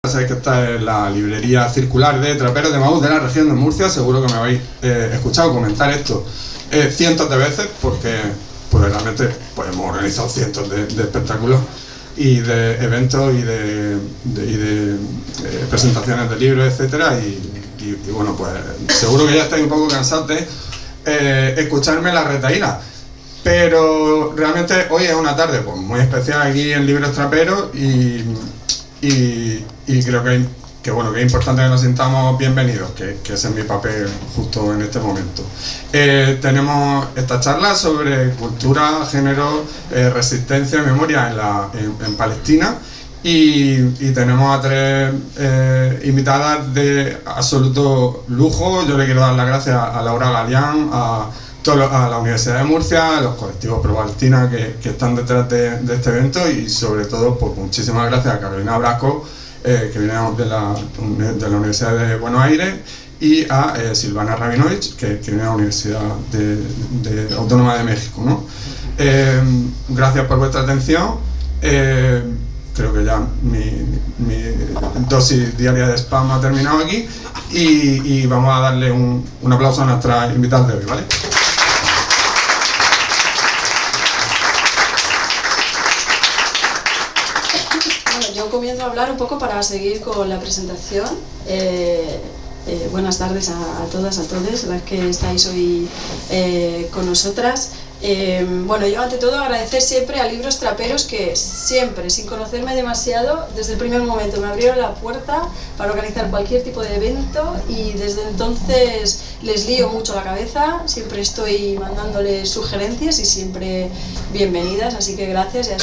Sabéis que esta es la librería circular de traperos de Maús de la región de Murcia. Seguro que me habéis escuchado comentar esto cientos de veces, porque pues, realmente pues, hemos organizado cientos de espectáculos y de eventos y de presentaciones de libros, etcétera, y bueno, pues seguro que ya estáis un poco cansados de escucharme la retaíla. Pero realmente hoy es una tarde pues, muy especial aquí en Libros Traperos y creo que bueno, que es importante que nos sintamos bienvenidos, que ese es mi papel justo en este momento. Tenemos esta charla sobre cultura, género, resistencia y memoria en Palestina y tenemos a tres invitadas de absoluto lujo. Yo le quiero dar las gracias a Laura Galián, a la Universidad de Murcia, a los colectivos Pro Palestina que están detrás de este evento y sobre todo pues, muchísimas gracias a Carolina Brasco, que viene de la Universidad de Buenos Aires, y a Silvana Rabinovich, que viene de la Universidad Autónoma de México, ¿no? Gracias por vuestra atención. Creo que ya mi dosis diaria de spam ha terminado aquí y vamos a darle un aplauso a nuestras invitadas de hoy, ¿vale? Yo comienzo a hablar un poco para seguir con la presentación. Buenas tardes a todas, a todos las que estáis hoy con nosotras. Bueno, yo ante todo agradecer siempre a Libros Traperos que siempre, sin conocerme demasiado, desde el primer momento me abrieron la puerta para organizar cualquier tipo de evento y desde entonces les lío mucho la cabeza, siempre estoy mandándoles sugerencias y siempre bienvenidas, así que gracias, ya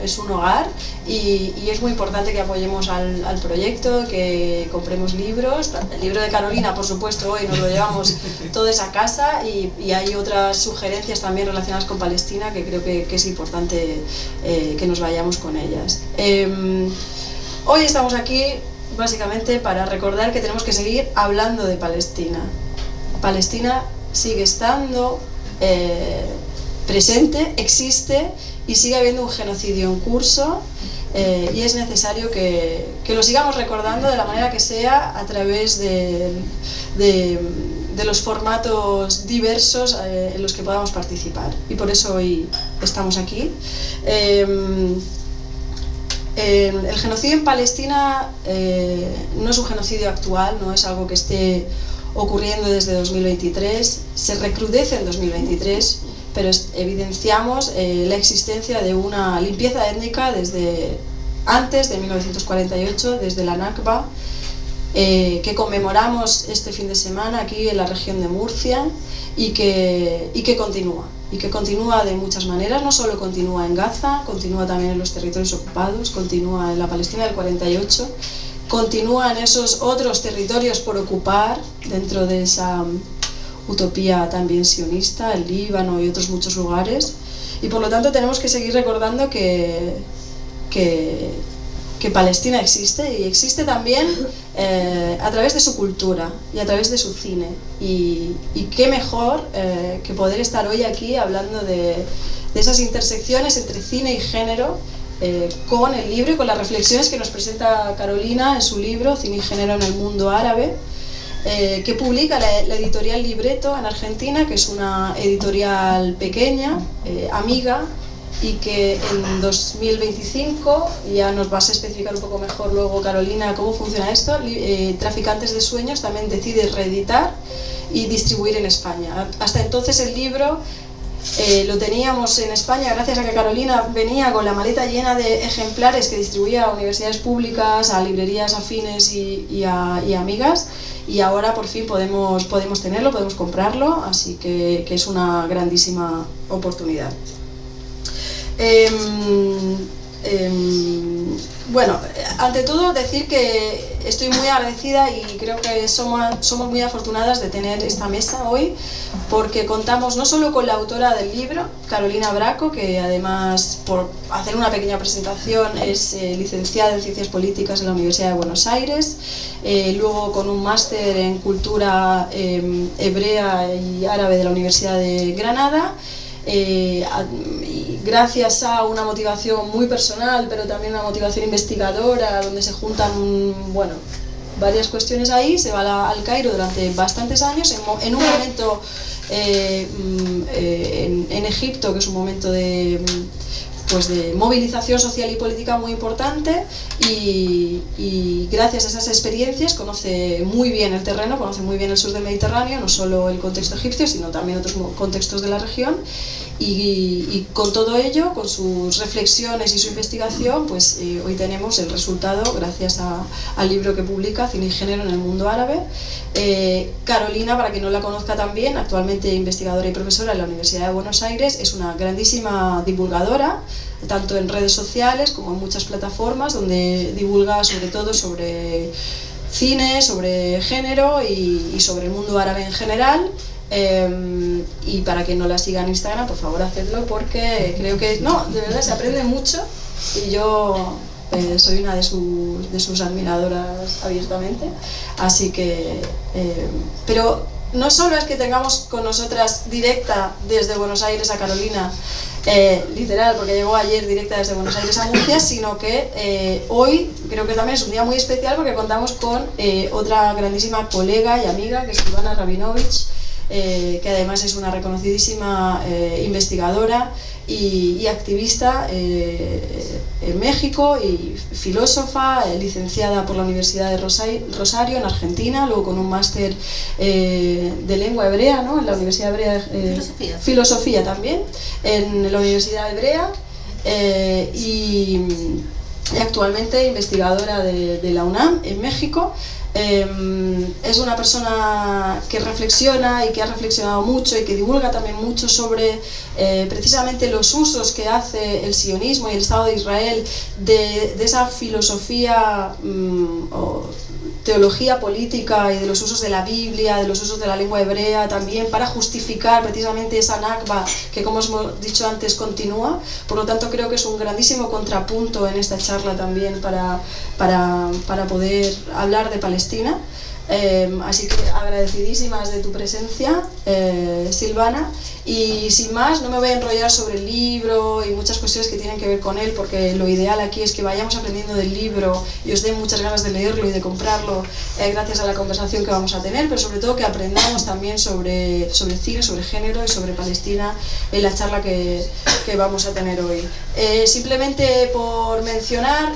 es un hogar y es muy importante que apoyemos al proyecto, que compremos libros. El libro de Carolina, por supuesto, hoy nos lo llevamos todos a casa y hay otras sugerencias también relacionadas con Palestina que creo que es importante que nos vayamos con ellas. Hoy estamos aquí básicamente para recordar que tenemos que seguir hablando de Palestina. Palestina sigue estando presente, existe y sigue habiendo un genocidio en curso y es necesario que lo sigamos recordando de la manera que sea a través de los formatos diversos en los que podamos participar y por eso hoy estamos aquí. El genocidio en Palestina no es un genocidio actual, no es algo que esté ocurriendo desde 2023, se recrudece en 2023, pero evidenciamos la existencia de una limpieza étnica desde antes de 1948, desde la Nakba, que conmemoramos este fin de semana aquí en la región de Murcia y que continúa de muchas maneras. No solo continúa en Gaza, continúa también en los territorios ocupados, continúa en la Palestina del 48, continúa en esos otros territorios por ocupar dentro de esa utopía también sionista, el Líbano y otros muchos lugares, y por lo tanto tenemos que seguir recordando que Palestina existe y existe también a través de su cultura y a través de su cine y qué mejor que poder estar hoy aquí hablando de esas intersecciones entre cine y género con el libro y con las reflexiones que nos presenta Carolina en su libro Cine y género en el mundo árabe, que publica la editorial Libreto en Argentina, que es una editorial pequeña, amiga, y que en 2025, ya nos vas a especificar un poco mejor luego Carolina cómo funciona esto, Traficantes de Sueños también decide reeditar y distribuir en España. Hasta entonces el libro lo teníamos en España gracias a que Carolina venía con la maleta llena de ejemplares que distribuía a universidades públicas, a librerías afines y a amigas, y ahora por fin podemos tenerlo, podemos comprarlo, así que es una grandísima oportunidad. Bueno, ante todo decir que estoy muy agradecida y creo que somos muy afortunadas de tener esta mesa hoy, porque contamos no solo con la autora del libro, Carolina Brasco, que además, por hacer una pequeña presentación, es licenciada en Ciencias Políticas en la Universidad de Buenos Aires, luego con un máster en Cultura Hebrea y Árabe de la Universidad de Granada, y gracias a una motivación muy personal, pero también una motivación investigadora, donde se juntan, bueno, varias cuestiones ahí, se va al Cairo durante bastantes años, en un momento en Egipto, que es un momento de movilización social y política muy importante, y gracias a esas experiencias conoce muy bien el terreno, conoce muy bien el sur del Mediterráneo, no solo el contexto egipcio, sino también otros contextos de la región, y con todo ello, con sus reflexiones y su investigación, pues hoy tenemos el resultado gracias al libro que publica, Cine y Género en el Mundo Árabe. Carolina, para quien no la conozca también, actualmente investigadora y profesora en la Universidad de Buenos Aires, es una grandísima divulgadora, tanto en redes sociales como en muchas plataformas, donde divulga sobre todo sobre cine, sobre género y sobre el mundo árabe en general. Y para quien no la siga en Instagram, por favor hacedlo, porque creo que, no, de verdad se aprende mucho, y yo soy una de sus admiradoras abiertamente, así que pero no solo es que tengamos con nosotras directa desde Buenos Aires a Carolina, literal, porque llegó ayer directa desde Buenos Aires a Murcia, sino que hoy creo que también es un día muy especial porque contamos con otra grandísima colega y amiga, que es Silvana Rabinovich, que además es una reconocidísima investigadora y activista en México, y filósofa, licenciada por la Universidad de Rosario en Argentina, luego con un máster de lengua hebrea, ¿no?, en la Universidad Hebrea, filosofía también en la Universidad Hebrea, y actualmente investigadora de la UNAM en México. Es una persona que reflexiona y que ha reflexionado mucho y que divulga también mucho sobre precisamente los usos que hace el sionismo y el Estado de Israel de esa filosofía o teología política, y de los usos de la Biblia, de los usos de la lengua hebrea también, para justificar precisamente esa Nakba que, como hemos dicho antes, continúa. Por lo tanto, creo que es un grandísimo contrapunto en esta charla también para poder hablar de Palestina. Así que agradecidísimas de tu presencia, Silvana, y sin más no me voy a enrollar sobre el libro y muchas cuestiones que tienen que ver con él, porque lo ideal aquí es que vayamos aprendiendo del libro y os den muchas ganas de leerlo y de comprarlo, gracias a la conversación que vamos a tener, pero sobre todo que aprendamos también sobre cine, sobre género y sobre Palestina en la charla que vamos a tener hoy. Simplemente por mencionar,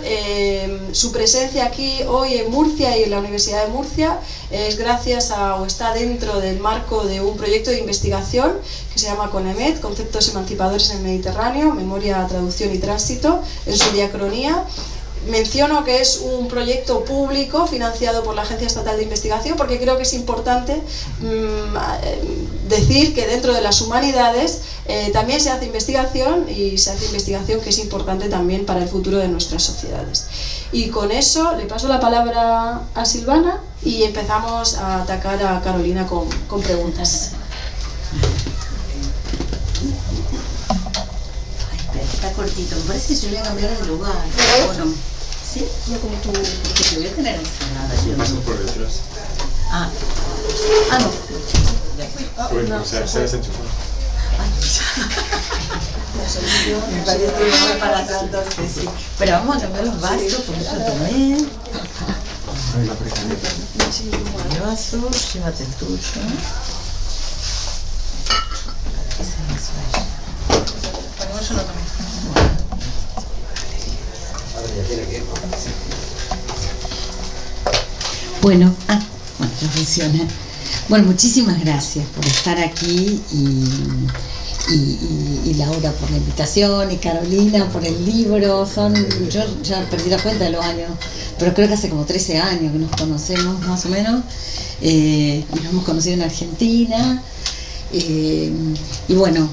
su presencia aquí hoy en Murcia y en la Universidad de Murcia es gracias o está dentro del marco de un proyecto de investigación que se llama CONEMET, Conceptos Emancipadores en el Mediterráneo, Memoria, Traducción y Tránsito, en su diacronía. Menciono que es un proyecto público financiado por la Agencia Estatal de Investigación, porque creo que es importante decir que dentro de las humanidades también se hace investigación, y se hace investigación que es importante también para el futuro de nuestras sociedades. Y con eso le paso la palabra a Silvana y empezamos a atacar a Carolina con preguntas. Está cortito, me parece que se voy a cambiar de lugar. Bueno, ¿sí? No, como tú. Porque te voy a tener encerrada. Me paso por detrás. No. Bueno, se desenchufó. Me parece que voy para tanto, sí. Pero vamos a cambiar los vasos, porque yo tomé. Ay, la precaneta. El vaso, llévate el tuyo. Ese vaso allá. Ponemos uno también. Bueno, ya funciona. Bueno, muchísimas gracias por estar aquí, y Laura por la invitación, y Carolina por el libro. Yo ya perdí la cuenta de los años, pero creo que hace como 13 años que nos conocemos, más o menos. Nos hemos conocido en Argentina, y bueno,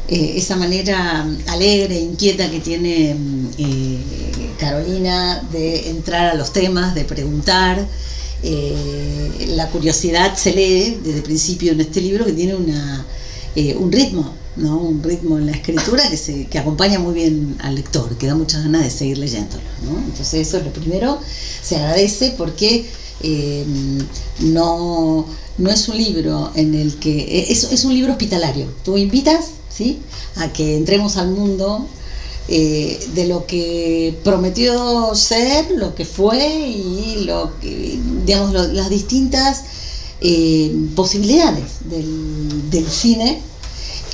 esa manera alegre e inquieta que tiene Carolina de entrar a los temas, de preguntar. La curiosidad se lee desde el principio en este libro, que tiene un ritmo, ¿no? Un ritmo en la escritura que acompaña muy bien al lector, que da muchas ganas de seguir leyéndolo, ¿no? Entonces eso es lo primero, se agradece, porque no es un libro en el que... Es un libro hospitalario. Tú invitas, ¿sí? A que entremos al mundo de lo que prometió ser, lo que fue y lo que, digamos, las distintas posibilidades del cine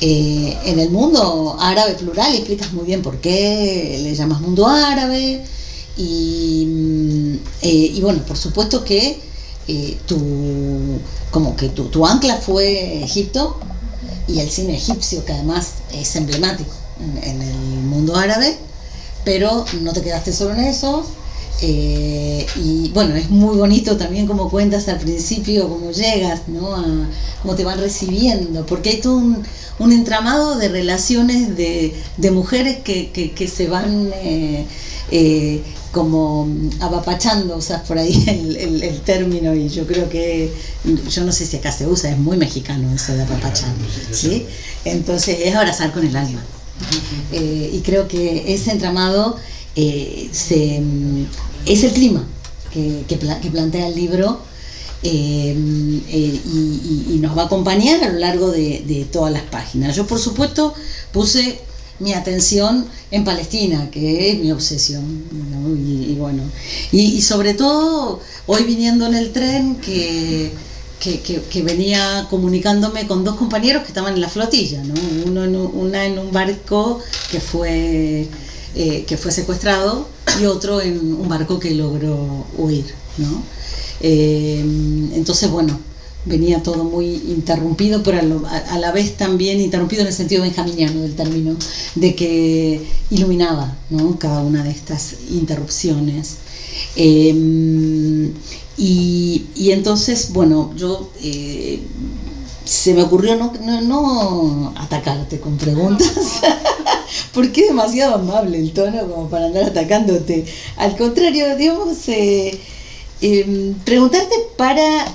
en el mundo árabe plural. Y explicas muy bien por qué le llamas mundo árabe y bueno, por supuesto que tu ancla fue Egipto y el cine egipcio, que además es emblemático en el mundo árabe, pero no te quedaste solo en eso. Y bueno, es muy bonito también como cuentas al principio, cómo llegas, ¿no? Cómo te van recibiendo, porque hay todo un entramado de relaciones de mujeres que se van como apapachando, usas por ahí el término, y yo creo que, yo no sé si acá se usa, es muy mexicano eso de apapachar, ¿sí? Entonces es abrazar con el alma. Y creo que ese entramado es el clima que plantea el libro, y nos va a acompañar a lo largo de todas las páginas. Yo, por supuesto, puse mi atención en Palestina, que es mi obsesión, ¿no? Y bueno, y sobre todo hoy viniendo en el tren que venía comunicándome con dos compañeros que estaban en la flotilla, ¿no? Una en un barco que fue secuestrado y otro en un barco que logró huir, ¿no? Entonces, bueno, venía todo muy interrumpido, pero a la vez también interrumpido en el sentido benjaminiano del término, de que iluminaba, ¿no? Cada una de estas interrupciones. Y entonces, bueno, yo se me ocurrió no atacarte con preguntas, porque es demasiado amable el tono como para andar atacándote. Al contrario, digamos, preguntarte para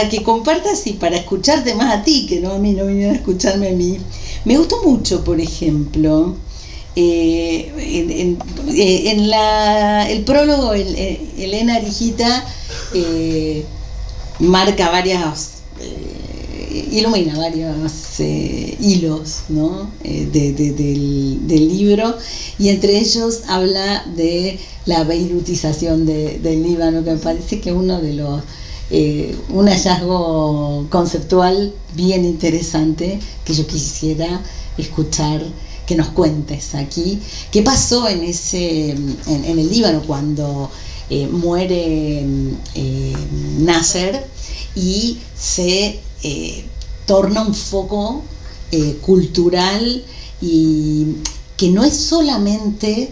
que compartas y para escucharte más a ti, que no a mí, no vinieron a escucharme a mí. Me gustó mucho, por ejemplo, el prólogo, Elena Arijita marca ilumina varios hilos, ¿no? del libro, y entre ellos habla de la beirutización del Líbano, que me parece que uno de los un hallazgo conceptual bien interesante que yo quisiera escuchar, que nos cuentes aquí qué pasó en el Líbano cuando muere Nasser y se torna un foco cultural, y que no es solamente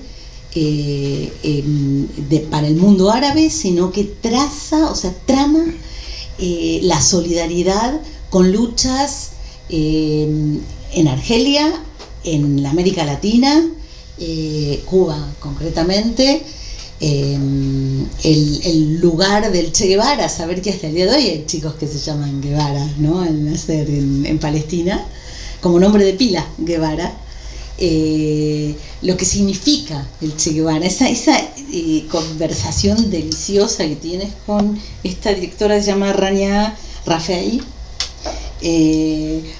para el mundo árabe, sino que trama la solidaridad con luchas en Argelia, en la América Latina, Cuba concretamente, el lugar del Che Guevara. Saber que hasta el día de hoy hay chicos que se llaman Guevara, ¿no? Al nacer en Palestina, como nombre de pila, Guevara. Lo que significa el Che Guevara, esa conversación deliciosa que tienes con esta directora que se llama Rania Rafei,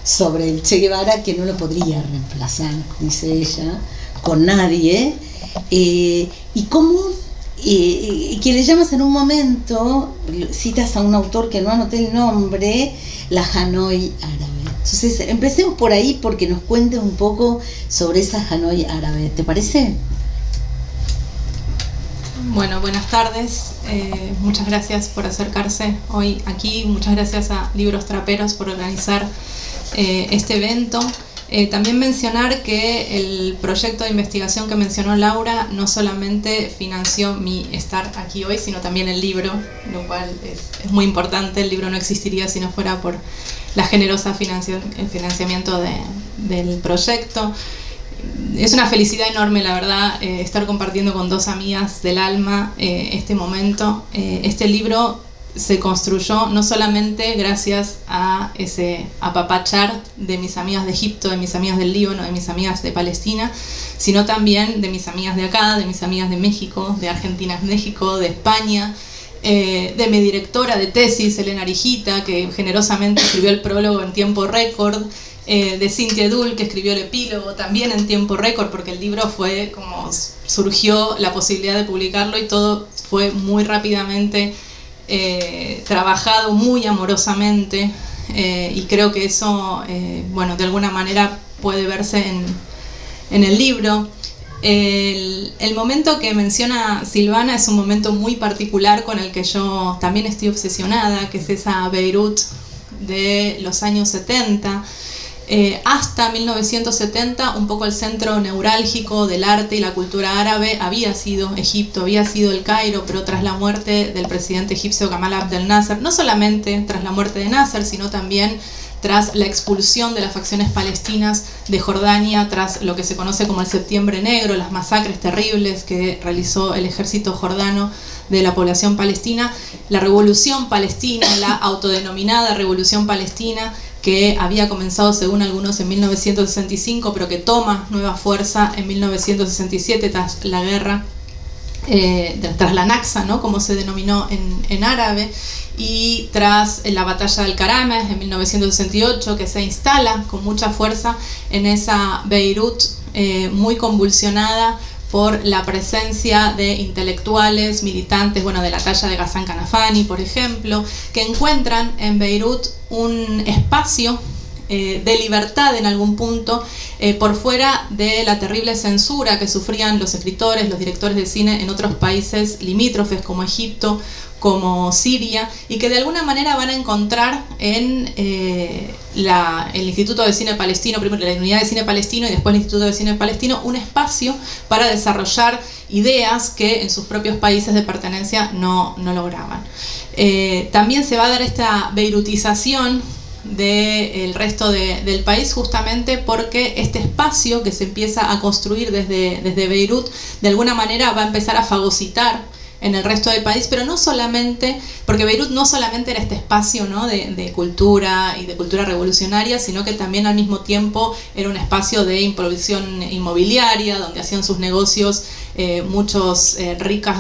sobre el Che Guevara, que no lo podría reemplazar, dice ella, con nadie, y cómo que le llamas en un momento, citas a un autor que no anoté el nombre, la Hanoi árabe. Entonces empecemos por ahí, porque nos cuentes un poco sobre esa Hanoi árabe, ¿te parece? Bueno, buenas tardes, muchas gracias por acercarse hoy aquí, muchas gracias a Libros Traperos por organizar este evento. También mencionar que el proyecto de investigación que mencionó Laura no solamente financió mi estar aquí hoy, sino también el libro, lo cual es muy importante. El libro no existiría si no fuera por la generosa financiamiento del proyecto. Es una felicidad enorme, la verdad, estar compartiendo con dos amigas del alma este momento. Este libro se construyó no solamente gracias a ese apapachar de mis amigas de Egipto, de mis amigas del Líbano, de mis amigas de Palestina, sino también de mis amigas de acá, de mis amigas de México, de Argentina, México, de España, de mi directora de tesis, Elena Arijita, que generosamente escribió el prólogo en tiempo récord, de Cynthia Edul, que escribió el epílogo también en tiempo récord, porque el libro fue como surgió la posibilidad de publicarlo y todo fue muy rápidamente trabajado, muy amorosamente, y creo que eso, bueno, de alguna manera puede verse en el libro. El momento que menciona Silvana es un momento muy particular con el que yo también estoy obsesionada, que es esa Beirut de los años 70. Hasta 1970 un poco el centro neurálgico del arte y la cultura árabe había sido Egipto, había sido el Cairo, pero tras la muerte del presidente egipcio Gamal Abdel Nasser, no solamente tras la muerte de Nasser, sino también tras la expulsión de las facciones palestinas de Jordania, tras lo que se conoce como el Septiembre Negro, las masacres terribles que realizó el ejército jordano de la población palestina, la revolución palestina, la autodenominada revolución palestina, que había comenzado según algunos en 1965, pero que toma nueva fuerza en 1967 tras la guerra, tras la Nakba, ¿no?, como se denominó en árabe, y tras la batalla del Karames en 1968, que se instala con mucha fuerza en esa Beirut muy convulsionada por la presencia de intelectuales, militantes, bueno, de la talla de Ghassan Kanafani, por ejemplo, que encuentran en Beirut un espacio de libertad en algún punto, por fuera de la terrible censura que sufrían los escritores, los directores de cine en otros países limítrofes como Egipto, como Siria, y que de alguna manera van a encontrar en el Instituto de Cine Palestino, primero la Unidad de Cine Palestino y después el Instituto de Cine Palestino, un espacio para desarrollar ideas que en sus propios países de pertenencia no lograban. También se va a dar esta beirutización del resto del país, justamente porque este espacio que se empieza a construir desde Beirut de alguna manera va a empezar a fagocitar en el resto del país, pero no solamente, porque Beirut no solamente era este espacio, ¿no?, de cultura y de cultura revolucionaria, sino que también al mismo tiempo era un espacio de improvisación inmobiliaria, donde hacían sus negocios muchos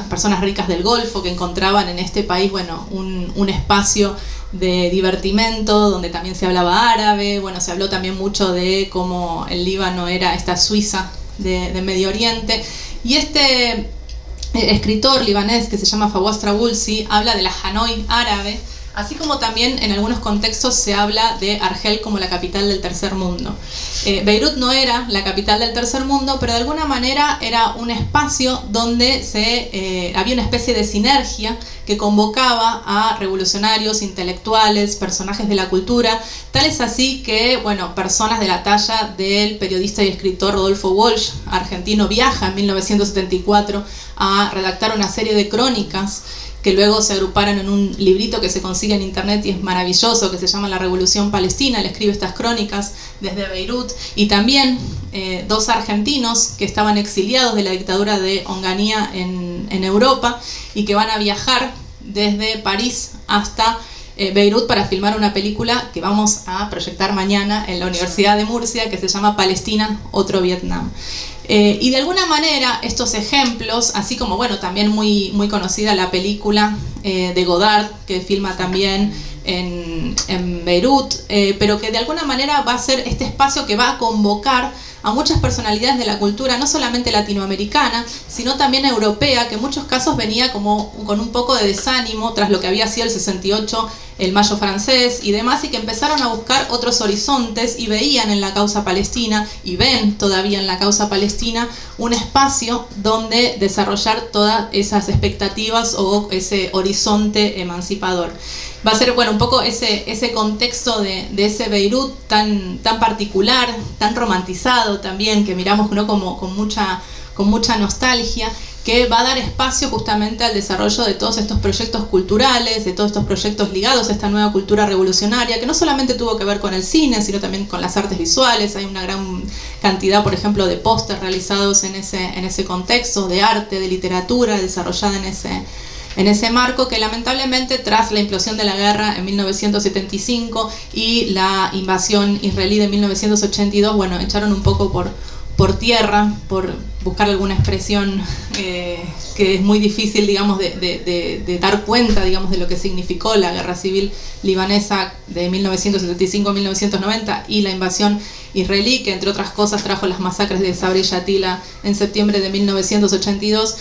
personas ricas del Golfo, que encontraban en este país, bueno, un espacio de divertimento, donde también se hablaba árabe. Bueno, se habló también mucho de cómo el Líbano era esta Suiza de Medio Oriente, y este escritor libanés que se llama Fawaz Trabulsi habla de la Hanoi árabe, así como también en algunos contextos se habla de Argel como la capital del tercer mundo. Beirut no era la capital del tercer mundo, pero de alguna manera era un espacio donde había una especie de sinergia que convocaba a revolucionarios, intelectuales, personajes de la cultura, tal es así que, bueno, personas de la talla del periodista y escritor Rodolfo Walsh, argentino, viaja en 1974 a redactar una serie de crónicas que luego se agruparon en un librito que se consigue en internet y es maravilloso, que se llama La Revolución Palestina. Él escribe estas crónicas desde Beirut, y también dos argentinos que estaban exiliados de la dictadura de Onganía en Europa y que van a viajar desde París hasta Beirut para filmar una película que vamos a proyectar mañana en la Universidad de Murcia, que se llama Palestina, otro Vietnam. Y de alguna manera estos ejemplos, así como, bueno, también muy conocida la película de Godard, que filma también en Beirut, pero que de alguna manera va a ser este espacio que va a convocar a muchas personalidades de la cultura, no solamente latinoamericana, sino también europea, que en muchos casos venía como con un poco de desánimo tras lo que había sido el 68, el Mayo francés y demás, y que empezaron a buscar otros horizontes y veían en la causa palestina, y ven todavía en la causa palestina, un espacio donde desarrollar todas esas expectativas o ese horizonte emancipador. Va a ser, bueno, un poco ese contexto de ese Beirut tan particular, tan romantizado también, que miramos, ¿no?, como con mucha nostalgia, que va a dar espacio justamente al desarrollo de todos estos proyectos culturales, de todos estos proyectos ligados a esta nueva cultura revolucionaria, que no solamente tuvo que ver con el cine, sino también con las artes visuales. Hay una gran cantidad, por ejemplo, de pósters realizados en ese contexto, de arte, de literatura, desarrollada en ese marco, que lamentablemente tras la implosión de la guerra en 1975 y la invasión israelí de 1982, bueno, echaron un poco por por tierra, por buscar alguna expresión que es muy difícil, digamos, de dar cuenta, digamos, de lo que significó la guerra civil libanesa de 1975 a 1990 y la invasión israelí, que entre otras cosas trajo las masacres de Sabra y Shatila en septiembre de 1982,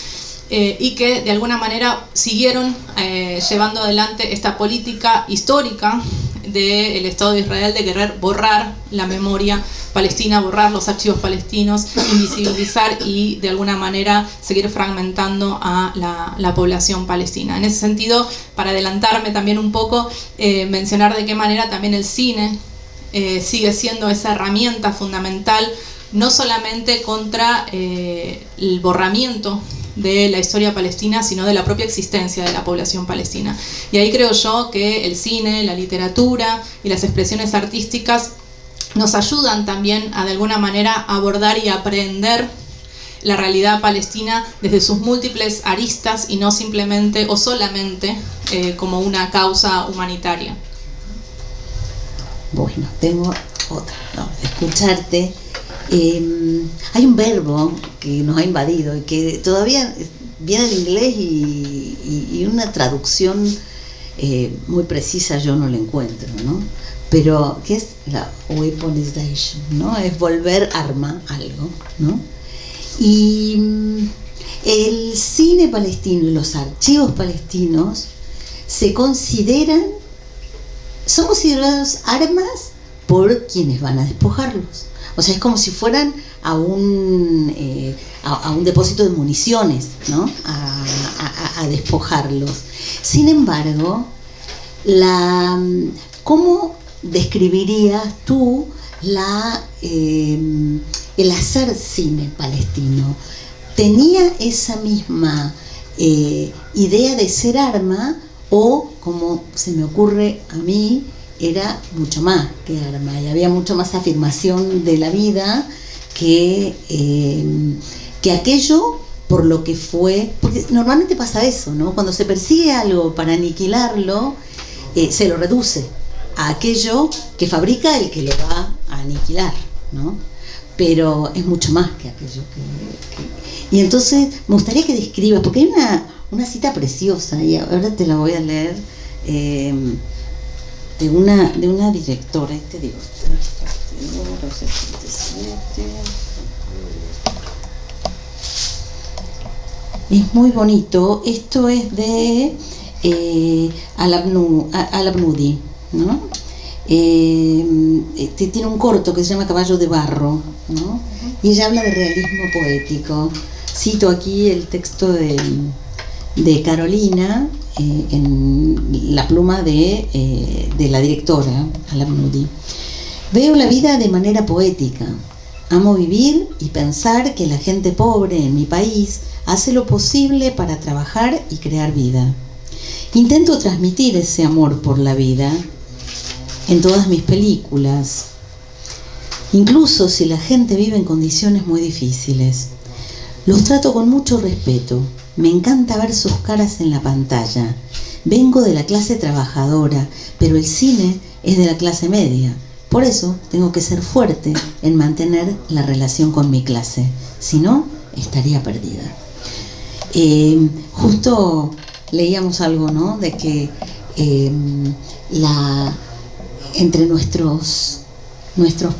y que de alguna manera siguieron llevando adelante esta política histórica del Estado de Israel de querer borrar la memoria palestina, borrar los archivos palestinos, invisibilizar y de alguna manera seguir fragmentando a la población palestina. En ese sentido, para adelantarme también un poco, mencionar de qué manera también el cine sigue siendo esa herramienta fundamental, no solamente contra el borramiento de la historia palestina, sino de la propia existencia de la población palestina. Y ahí creo yo que el cine, la literatura y las expresiones artísticas nos ayudan también a de alguna manera abordar y aprender la realidad palestina desde sus múltiples aristas y no simplemente o solamente como una causa humanitaria. Bueno, tengo otra, ¿no? Escucharte. Hay un verbo que nos ha invadido y que todavía viene en inglés y una traducción muy precisa yo no la encuentro, ¿no? Pero ¿qué es la weaponization? ¿No? Es volver arma algo, ¿no? Y el cine palestino y los archivos palestinos son considerados armas por quienes van a despojarlos. O sea, es como si fueran a un depósito de municiones, ¿no? A despojarlos. Sin embargo, ¿cómo describirías tú el hacer cine palestino? ¿Tenía esa misma idea de ser arma o, como se me ocurre a mí, era mucho más que arma y había mucho más afirmación de la vida que aquello por lo que fue? Porque normalmente pasa eso, ¿no? Cuando se persigue algo para aniquilarlo, se lo reduce a aquello que fabrica el que lo va a aniquilar, ¿no? Pero es mucho más que aquello que... Y entonces me gustaría que describas, porque hay una cita preciosa y ahora te la voy a leer, de una directora, te digo, es muy bonito. Esto es de Al-Abnudi, ¿no? Tiene un corto que se llama Caballo de Barro, ¿no? Y ella habla de realismo poético. Cito aquí el texto de Carolina, en la pluma de la directora Al-Abnudi. Veo la vida de manera poética. Amo vivir y pensar que la gente pobre en mi país hace lo posible para trabajar y crear vida. Intento transmitir ese amor por la vida en todas mis películas, incluso si la gente vive en condiciones muy difíciles. Los trato con mucho respeto. Me encanta ver sus caras en la pantalla. Vengo de la clase trabajadora, pero el cine es de la clase media. Por eso tengo que ser fuerte en mantener la relación con mi clase. Si no, estaría perdida. Justo leíamos algo, ¿no? De que entre nuestros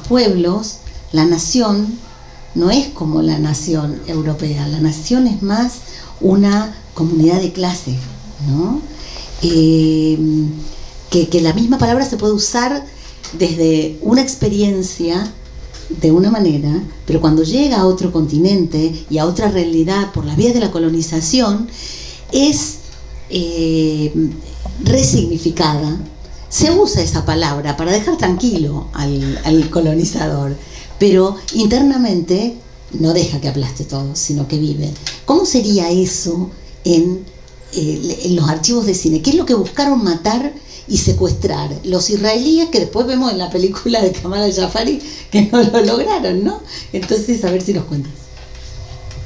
pueblos, la nación no es como la nación europea. La nación es más una comunidad de clase, ¿no? Que la misma palabra se puede usar desde una experiencia de una manera, pero cuando llega a otro continente y a otra realidad por las vías de la colonización, es resignificada. Se usa esa palabra para dejar tranquilo al colonizador, pero internamente no deja que aplaste todo, sino que vive. ¿Cómo sería eso en los archivos de cine? ¿Qué es lo que buscaron matar y secuestrar los israelíes, que después vemos en la película de Kamal al-Jafari que no lo lograron, ¿no? Entonces, a ver si nos cuentas.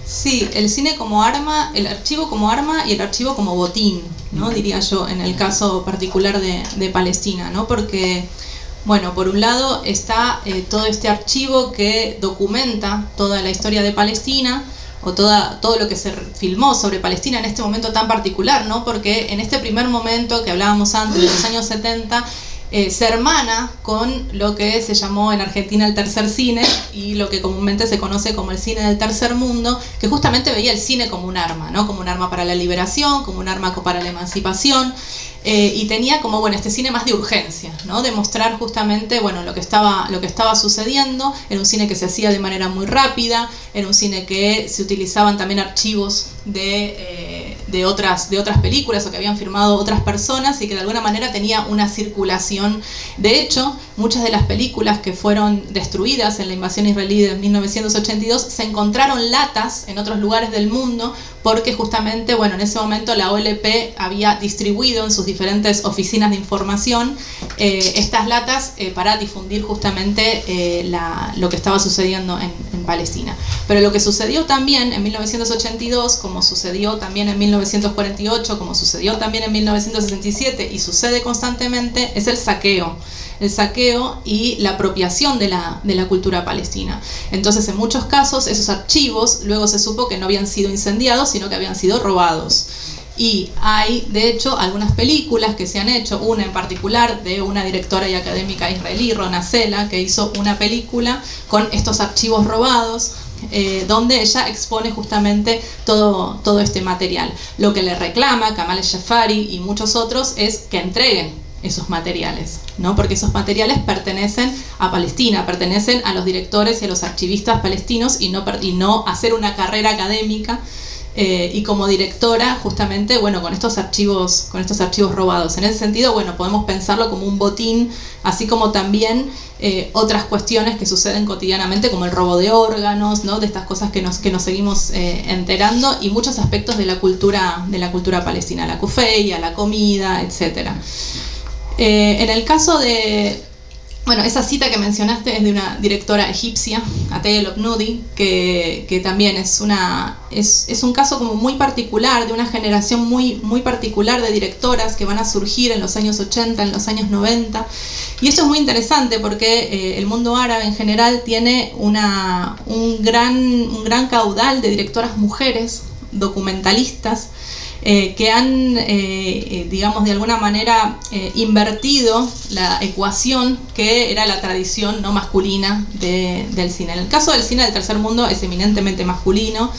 Sí, el cine como arma, el archivo como arma y el archivo como botín, ¿no? Diría yo, en el caso particular de Palestina, ¿no? Porque Bueno, por un lado está todo este archivo que documenta toda la historia de Palestina, o todo lo que se filmó sobre Palestina en este momento tan particular, ¿no? Porque en este primer momento que hablábamos antes, de los años 70, se hermana con lo que se llamó en Argentina el tercer cine y lo que comúnmente se conoce como el cine del tercer mundo, que justamente veía el cine como un arma, ¿no? Como un arma para la liberación, como un arma para la emancipación, y tenía como, bueno, este cine más de urgencia, ¿no? De mostrar justamente, bueno, lo que estaba sucediendo. Era un cine que se hacía de manera muy rápida, era un cine que se utilizaban también archivos de otras películas o que habían firmado otras personas, y que de alguna manera tenía una circulación. De hecho, muchas de las películas que fueron destruidas en la invasión israelí de 1982 se encontraron latas en otros lugares del mundo, porque justamente, bueno, en ese momento la OLP había distribuido en sus diferentes oficinas de información estas latas para difundir justamente lo que estaba sucediendo en Palestina. Pero lo que sucedió también en 1982, como sucedió también en 1948, como sucedió también en 1967 y sucede constantemente, es el saqueo y la apropiación de la cultura palestina. Entonces, en muchos casos, esos archivos luego se supo que no habían sido incendiados, sino que habían sido robados. Y hay, de hecho, algunas películas que se han hecho, una en particular de una directora y académica israelí, Rona Sela, que hizo una película con estos archivos robados, donde ella expone justamente todo este material. Lo que le reclama Kamal El-Jafari y muchos otros es que entreguen esos materiales, ¿no? Porque esos materiales pertenecen a Palestina, pertenecen a los directores y a los archivistas palestinos, y no hacer una carrera académica y como directora justamente, bueno, con estos archivos robados. En ese sentido, bueno, podemos pensarlo como un botín, así como también otras cuestiones que suceden cotidianamente, como el robo de órganos, ¿no? De estas cosas que nos seguimos enterando, y muchos aspectos de la cultura palestina, la kufeya, la comida, etcétera. En el caso de, bueno, esa cita que mencionaste es de una directora egipcia, Ataya El-Obnudi, que también es un caso como muy particular, de una generación muy, muy particular de directoras que van a surgir en los años 80, en los años 90. Y esto es muy interesante porque el mundo árabe en general tiene un gran caudal de directoras mujeres, documentalistas, que han, digamos, de alguna manera invertido la ecuación que era la tradición no masculina del cine. En el caso del cine del tercer mundo es eminentemente masculino,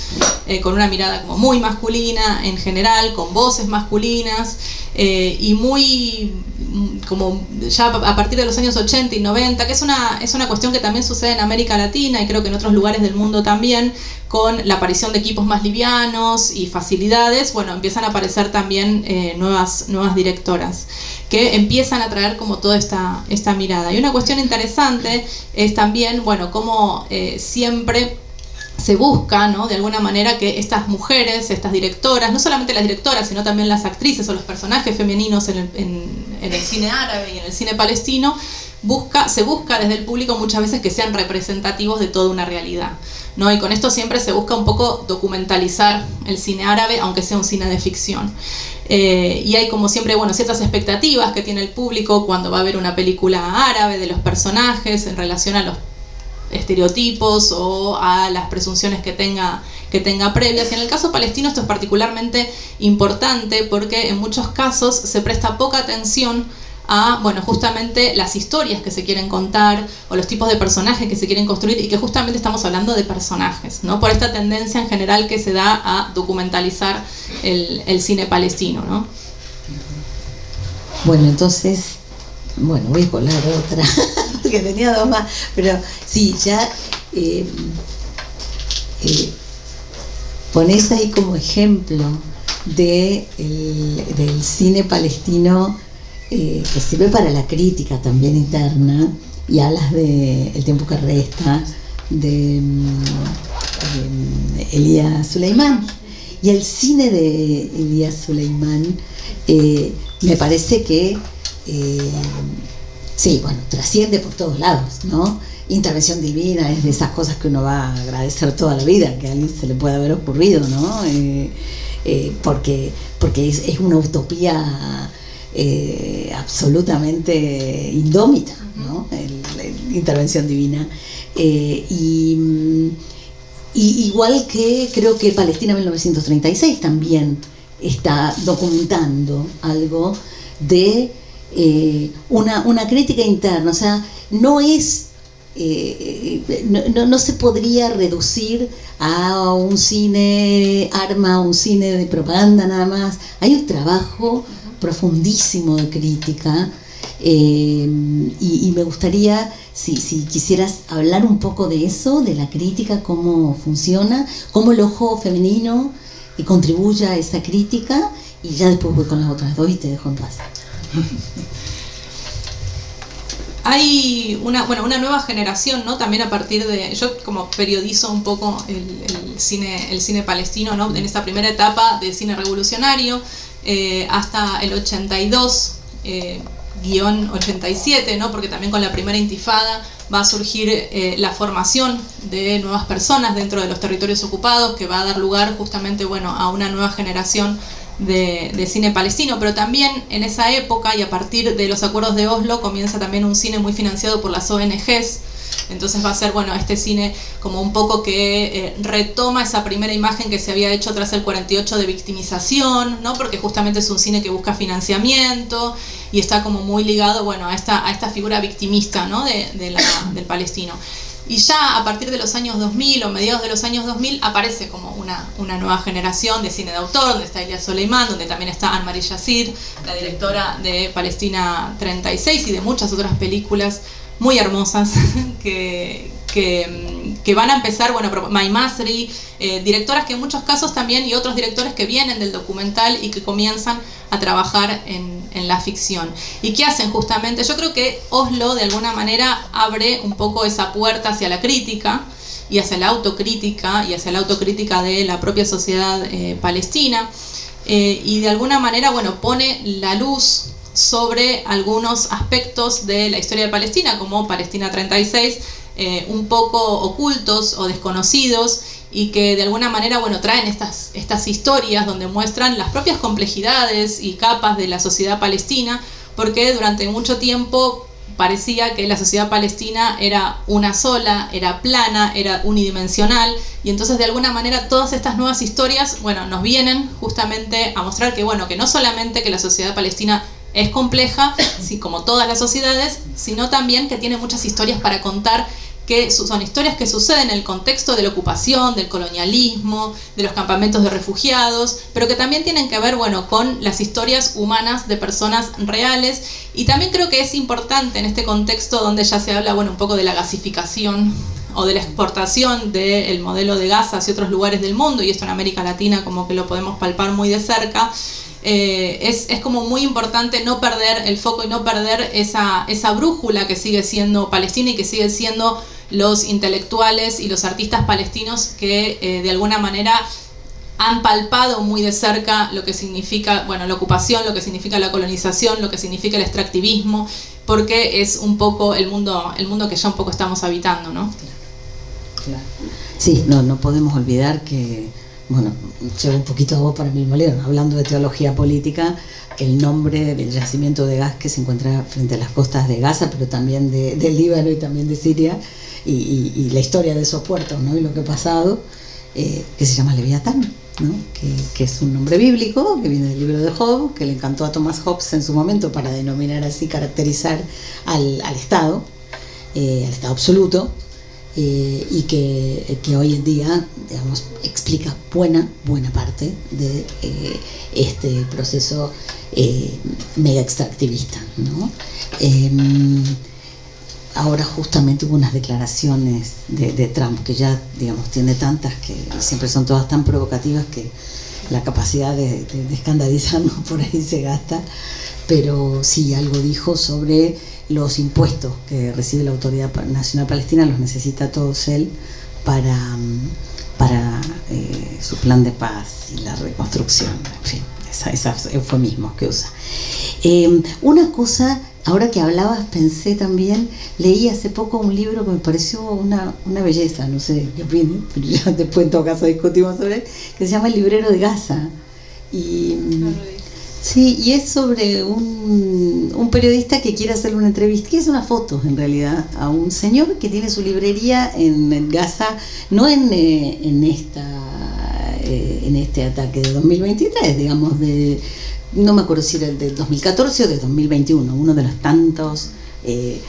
con una mirada como muy masculina en general, con voces masculinas, y muy, como ya a partir de los años 80 y 90, que es una cuestión que también sucede en América Latina y creo que en otros lugares del mundo también, con la aparición de equipos más livianos y facilidades, bueno, empiezan a aparecer también nuevas directoras que empiezan a traer como toda esta mirada. Y una cuestión interesante es también, bueno, cómo siempre se busca, ¿no?, de alguna manera que estas mujeres, estas directoras, no solamente las directoras, sino también las actrices o los personajes femeninos en el cine árabe y en el cine palestino, se busca desde el público muchas veces que sean representativos de toda una realidad, ¿no? Y con esto siempre se busca un poco documentalizar el cine árabe, aunque sea un cine de ficción. Y hay como siempre, bueno, ciertas expectativas que tiene el público cuando va a ver una película árabe de los personajes en relación a los estereotipos o a las presunciones que tenga previas. Y en el caso palestino esto es particularmente importante porque en muchos casos se presta poca atención a, bueno, justamente las historias que se quieren contar o los tipos de personajes que se quieren construir, y que justamente estamos hablando de personajes, ¿no? Por esta tendencia en general que se da a documentalizar el cine palestino, ¿no? Bueno, entonces, bueno, voy a colar otra, porque tenía dos más, pero sí, ya ponés ahí como ejemplo del cine palestino, que sirve para la crítica también interna, y hablas de El tiempo que resta, de Elías Suleimán. Y el cine de Elías Suleimán me parece que sí, bueno, trasciende por todos lados, ¿no? Intervención divina es de esas cosas que uno va a agradecer toda la vida, que a alguien se le pueda haber ocurrido, ¿no? Porque es una utopía absolutamente indómita, ¿no? La intervención divina. Y igual que creo que Palestina 1936 también está documentando algo de una crítica interna, o sea, no es no se podría reducir a un cine arma, un cine de propaganda nada más. Hay un trabajo profundísimo de crítica, y me gustaría, si quisieras hablar un poco de eso, de la crítica, cómo funciona, cómo el ojo femenino contribuye a esa crítica, y ya después voy con las otras dos y te dejo en paz. Hay una nueva generación, ¿no? También a partir de... Yo como periodizo un poco el cine palestino, ¿no? En esta primera etapa de cine revolucionario, hasta el 82, guión 87, ¿no? Porque también con la primera intifada va a surgir la formación de nuevas personas dentro de los territorios ocupados, que va a dar lugar justamente, bueno, a una nueva generación de cine palestino. Pero también en esa época y a partir de los acuerdos de Oslo comienza también un cine muy financiado por las ONGs. Entonces va a ser, bueno, este cine como un poco que retoma esa primera imagen que se había hecho tras el 48 de victimización, ¿no? Porque justamente es un cine que busca financiamiento y está como muy ligado, bueno, a esta figura victimista, ¿no? del palestino. Y ya a partir de los años 2000 o mediados de los años 2000 aparece como una nueva generación de cine de autor, donde está Elia Soleiman, donde también está Anne-Marie Yassir, la directora de Palestina 36 y de muchas otras películas muy hermosas que van a empezar, bueno, May Masri, directoras que en muchos casos también, y otros directores que vienen del documental y que comienzan a trabajar en la ficción. ¿Y qué hacen justamente? Yo creo que Oslo de alguna manera abre un poco esa puerta hacia la crítica y hacia la autocrítica de la propia sociedad palestina, y de alguna manera, bueno, pone la luz sobre algunos aspectos de la historia de Palestina, como Palestina 36, un poco ocultos o desconocidos, y que de alguna manera, bueno, traen estas historias donde muestran las propias complejidades y capas de la sociedad palestina, porque durante mucho tiempo parecía que la sociedad palestina era una sola, era plana, era unidimensional, y entonces de alguna manera todas estas nuevas historias, bueno, nos vienen justamente a mostrar que, bueno, que no solamente que la sociedad palestina es compleja, sí, como todas las sociedades, sino también que tiene muchas historias para contar, que son historias que suceden en el contexto de la ocupación, del colonialismo, de los campamentos de refugiados, pero que también tienen que ver, bueno, con las historias humanas de personas reales. Y también creo que es importante en este contexto donde ya se habla, bueno, un poco de la gasificación o de la exportación del modelo de gas hacia otros lugares del mundo, y esto en América Latina como que lo podemos palpar muy de cerca. Es como muy importante no perder el foco y no perder esa brújula que sigue siendo Palestina y que sigue siendo los intelectuales y los artistas palestinos que de alguna manera han palpado muy de cerca lo que significa, bueno, la ocupación, lo que significa la colonización, lo que significa el extractivismo, porque es un poco el mundo que ya un poco estamos habitando, ¿no? Claro. Sí, no podemos olvidar que, bueno, llevo un poquito a vos para mi molino, hablando de teología política, el nombre del yacimiento de gas que se encuentra frente a las costas de Gaza, pero también del Líbano y también de Siria, y la historia de esos puertos, ¿no? Y lo que ha pasado, que se llama Leviatán, ¿no? Que es un nombre bíblico que viene del libro de Job, que le encantó a Thomas Hobbes en su momento para denominar así, caracterizar al Estado absoluto. Y que hoy en día, digamos, explica buena parte de este proceso mega extractivista, ¿no? Ahora justamente hubo unas declaraciones de Trump, que ya, digamos, tiene tantas que siempre son todas tan provocativas que la capacidad de escandalizarnos por ahí se gasta, pero sí algo dijo sobre los impuestos que recibe la Autoridad Nacional Palestina, los necesita todos él para su plan de paz y la reconstrucción, en fin, esos eufemismos que usa. Una cosa, ahora que hablabas, pensé también, leí hace poco un libro que me pareció una belleza, no sé qué opinas, pero ya después en todo caso discutimos sobre él, que se llama El librero de Gaza. Y Sí, y es sobre un periodista que quiere hacerle una entrevista, que es una foto en realidad, a un señor que tiene su librería en Gaza, no en este ataque de 2023, digamos, no me acuerdo si era el del 2014 o de 2021, uno de los tantos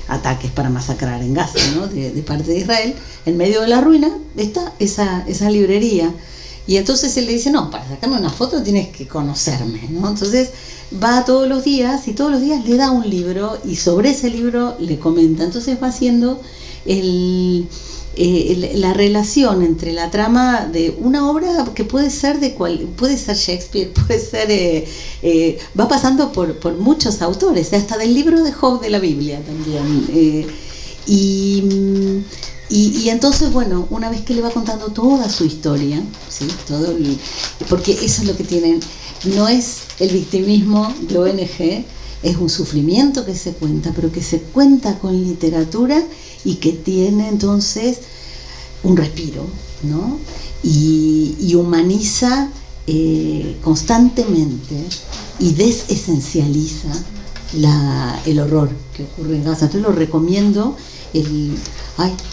ataques para masacrar en Gaza, ¿no? de parte de Israel. En medio de la ruina está esa librería. Y entonces él le dice, no, para sacarme una foto tienes que conocerme, ¿no? Entonces va todos los días y todos los días le da un libro y sobre ese libro le comenta. Entonces va haciendo la relación entre la trama de una obra que puede ser puede ser Shakespeare, puede ser va pasando por muchos autores, hasta del libro de Job de la Biblia también. Y entonces, bueno, una vez que le va contando toda su historia, ¿sí? Porque eso es lo que tienen, no es el victimismo de ONG, es un sufrimiento que se cuenta, pero que se cuenta con literatura y que tiene entonces un respiro, ¿no? Y humaniza constantemente y desesencializa el horror que ocurre en Gaza. Entonces lo recomiendo.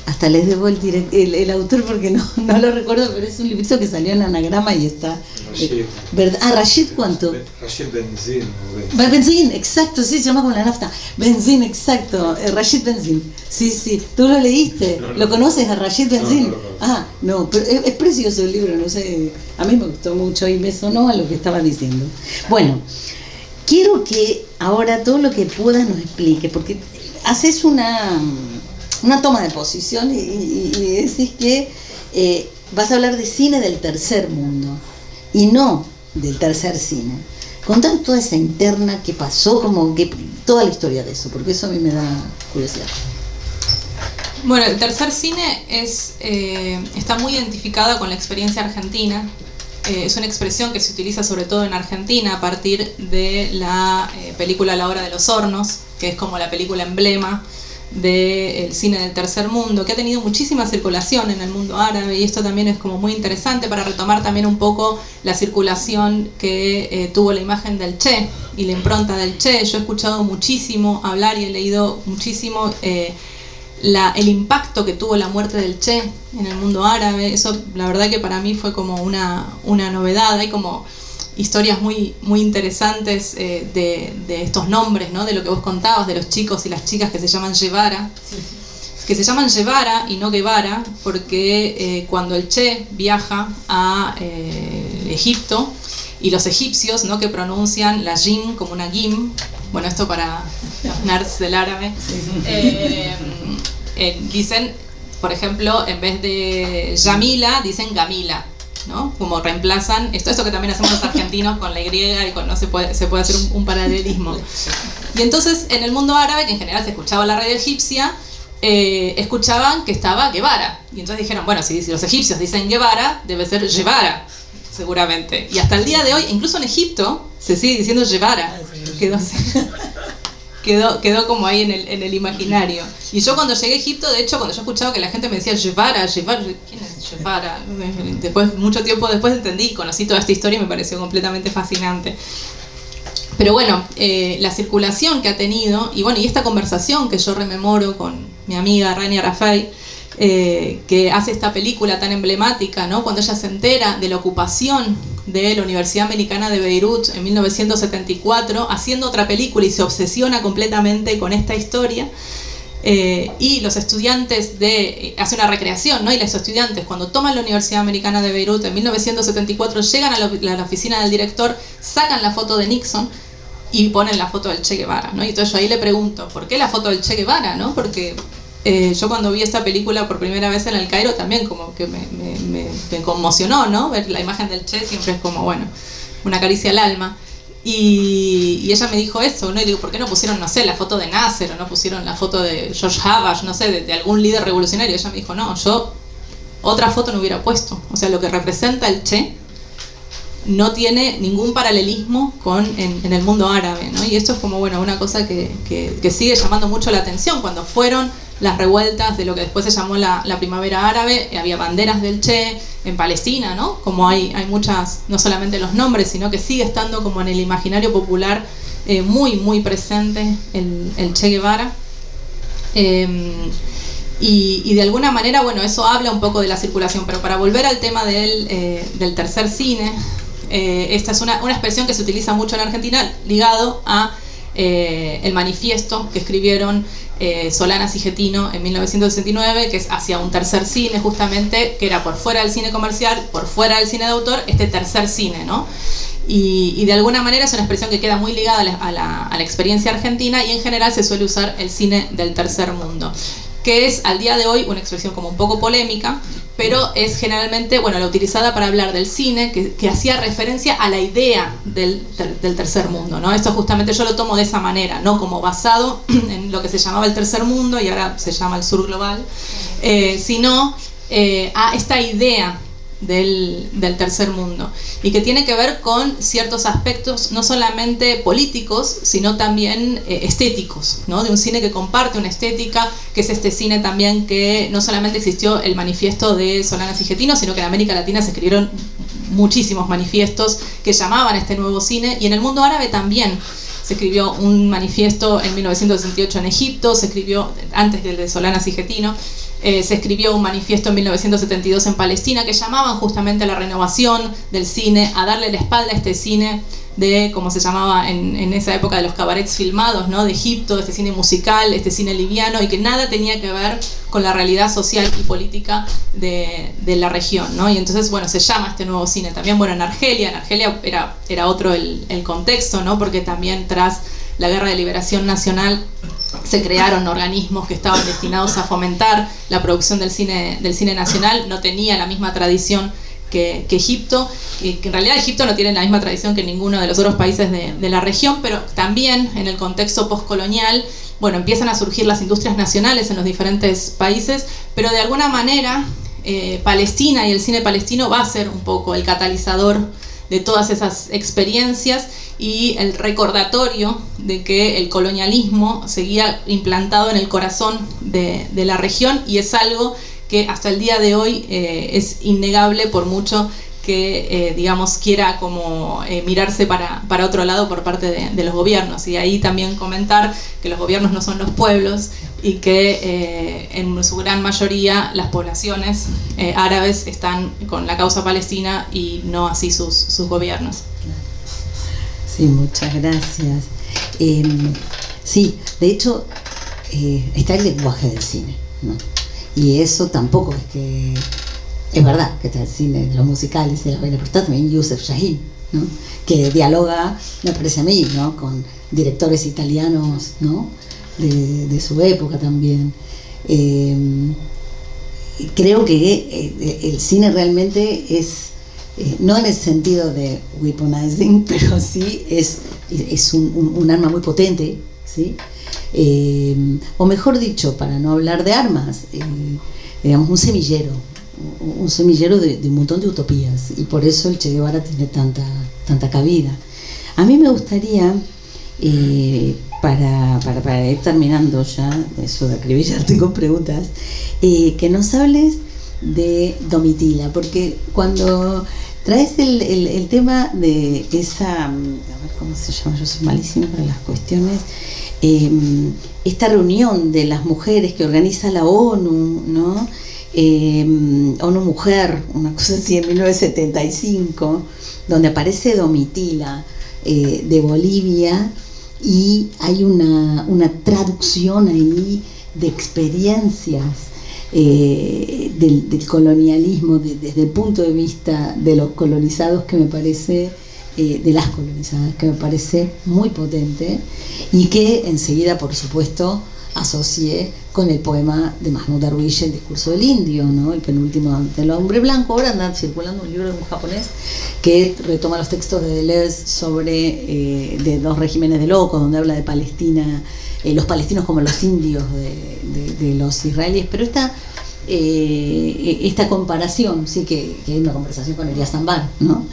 Hasta les debo el autor porque no lo recuerdo, pero es un librito que salió en Anagrama y está. Rashid, ¿cuánto? Rashid Benzin. Benzin, exacto, sí, se llama como la nafta. Benzin, exacto, Rashid Benzin. Sí, ¿tú lo leíste? No. ¿Lo conoces a Rashid Benzin? No. No, pero es precioso el libro, no sé, a mí me gustó mucho y me sonó a lo que estaba diciendo. Bueno, quiero que ahora todo lo que puedas nos explique, porque haces una toma de posición y decís que vas a hablar de cine del tercer mundo y no del tercer cine. Contá toda esa interna que pasó, como que toda la historia de eso, porque eso a mí me da curiosidad. Bueno, el tercer cine está muy identificado con la experiencia argentina. Es una expresión que se utiliza sobre todo en Argentina a partir de la película La Hora de los Hornos, que es como la película emblema del cine del tercer mundo, que ha tenido muchísima circulación en el mundo árabe, y esto también es como muy interesante para retomar también un poco la circulación que tuvo la imagen del Che y la impronta del Che. Yo he escuchado muchísimo hablar y he leído muchísimo el impacto que tuvo la muerte del Che en el mundo árabe. Eso la verdad que para mí fue como una novedad. Hay como historias muy interesantes de estos nombres, ¿no? De lo que vos contabas, de los chicos y las chicas que se llaman Guevara, que se llaman Guevara y no Guevara, porque cuando el Che viaja a Egipto, y los egipcios, ¿no? Que pronuncian la Jim como una Gim, bueno, esto para los nerds del árabe, dicen, por ejemplo, en vez de Yamila, dicen Gamila, ¿no? Como reemplazan esto que también hacemos los argentinos con la Y y con se puede hacer un paralelismo. Y entonces en el mundo árabe, que en general se escuchaba la radio egipcia, escuchaban que estaba Guevara, y entonces dijeron, bueno, si los egipcios dicen Guevara, debe ser Guevara seguramente, y hasta el día de hoy, incluso en Egipto se sigue diciendo Guevara, quedó como ahí en el imaginario. Y yo cuando llegué a Egipto, de hecho, cuando yo escuchaba que la gente me decía Guevara, ¿quién es Guevara? Mucho tiempo después entendí, conocí toda esta historia y me pareció completamente fascinante. Pero bueno, la circulación que ha tenido, y bueno, y esta conversación que yo rememoro con mi amiga Rania Rafai, que hace esta película tan emblemática, ¿no? Cuando ella se entera de la ocupación de la Universidad Americana de Beirut en 1974, haciendo otra película y se obsesiona completamente con esta historia, y los estudiantes hace una recreación, ¿no? Y los estudiantes, cuando toman la Universidad Americana de Beirut en 1974, llegan a la oficina del director, sacan la foto de Nixon y ponen la foto del Che Guevara, ¿no? Y entonces yo ahí le pregunto, ¿por qué la foto del Che Guevara, no? Porque yo cuando vi esta película por primera vez en El Cairo también como que me conmocionó, ¿no? Ver la imagen del Che siempre es como, bueno, una caricia al alma. Y ella me dijo eso, ¿no? Y digo, ¿por qué no pusieron, no sé, la foto de Nasser, o no pusieron la foto de George Habash, no sé, de algún líder revolucionario? Ella me dijo, no, yo otra foto no hubiera puesto. O sea, lo que representa el Che no tiene ningún paralelismo en el mundo árabe, ¿no? Y esto es como, bueno, una cosa que sigue llamando mucho la atención. Cuando fueron las revueltas de lo que después se llamó la primavera árabe. Había banderas del Che en Palestina, ¿no? Como hay muchas, no solamente los nombres, sino que sigue estando como en el imaginario popular muy, muy presente el Che Guevara. Y de alguna manera, bueno, eso habla un poco de la circulación, pero para volver al tema del tercer cine, esta es una expresión que se utiliza mucho en Argentina ligado a el manifiesto que escribieron Solanas y Getino en 1969, que es hacia un tercer cine, justamente, que era por fuera del cine comercial, por fuera del cine de autor, este tercer cine, ¿no? Y de alguna manera es una expresión que queda muy ligada a la experiencia argentina, y en general se suele usar el cine del tercer mundo, que es al día de hoy una expresión como un poco polémica, pero es generalmente, bueno, la utilizada para hablar del cine que hacía referencia a la idea del tercer mundo, ¿no? Esto justamente yo lo tomo de esa manera, no como basado en lo que se llamaba el tercer mundo y ahora se llama el sur global, sino a esta idea del tercer mundo, y que tiene que ver con ciertos aspectos no solamente políticos, sino también estéticos, ¿no? De un cine que comparte una estética, que es este cine también que no solamente existió el manifiesto de Solanas y Getino, sino que en América Latina se escribieron muchísimos manifiestos que llamaban a este nuevo cine, y en el mundo árabe también se escribió un manifiesto en 1968 en Egipto, se escribió antes del de Solanas y Getino. Se escribió un manifiesto en 1972 en Palestina que llamaban justamente a la renovación del cine, a darle la espalda a este cine de, como se llamaba en esa época, de los cabarets filmados, ¿no? De Egipto, este cine musical, este cine liviano, y que nada tenía que ver con la realidad social y política de la región, ¿no? Y entonces, bueno, se llama este nuevo cine. También, bueno, en Argelia era otro el contexto, ¿no? Porque también tras la Guerra de Liberación Nacional se crearon organismos que estaban destinados a fomentar la producción del cine nacional. No tenía la misma tradición que Egipto, que en realidad Egipto no tiene la misma tradición que ninguno de los otros países de la región, pero también en el contexto postcolonial, bueno, empiezan a surgir las industrias nacionales en los diferentes países, pero de alguna manera Palestina y el cine palestino va a ser un poco el catalizador de todas esas experiencias y el recordatorio de que el colonialismo seguía implantado en el corazón de la región, y es algo que hasta el día de hoy es innegable, por mucho que digamos quiera como mirarse para otro lado por parte de los gobiernos. Y ahí también comentar que los gobiernos no son los pueblos, y que en su gran mayoría las poblaciones árabes están con la causa palestina y no así sus gobiernos. Sí, muchas gracias. Sí, de hecho está el lenguaje del cine, ¿no? Y eso tampoco es que... Es verdad que está el cine de los musicales, de la baile, pero está también Youssef Chahine, ¿no? Que dialoga, me parece a mí, ¿no? Con directores italianos, ¿no? De su época también. Creo que el cine realmente es, no en el sentido de weaponizing, pero sí es un arma muy potente, ¿sí? O mejor dicho, para no hablar de armas, digamos un semillero de un montón de utopías, y por eso el Che Guevara tiene tanta cabida. A mí me gustaría, para ir terminando ya, eso de acribillarte con preguntas, que nos hables de Domitila, porque cuando traes el tema de esa, a ver cómo se llama, yo soy malísima para las cuestiones, esta reunión de las mujeres que organiza la ONU, ¿no? ONU Mujer, una cosa así, en 1975, donde aparece Domitila de Bolivia, y hay una traducción ahí de experiencias del colonialismo desde el punto de vista de los colonizados, que me parece, de las colonizadas, que me parece muy potente, y que enseguida, por supuesto, asocié con el poema de Mahmoud Darwish, El discurso del indio, ¿no? El penúltimo del hombre blanco. Ahora anda circulando un libro de un japonés que retoma los textos de Deleuze sobre de los regímenes de locos, donde habla de Palestina, los palestinos como los indios de los israelíes, pero esta comparación, sí, que hay una conversación con Elías Zambar, ¿no?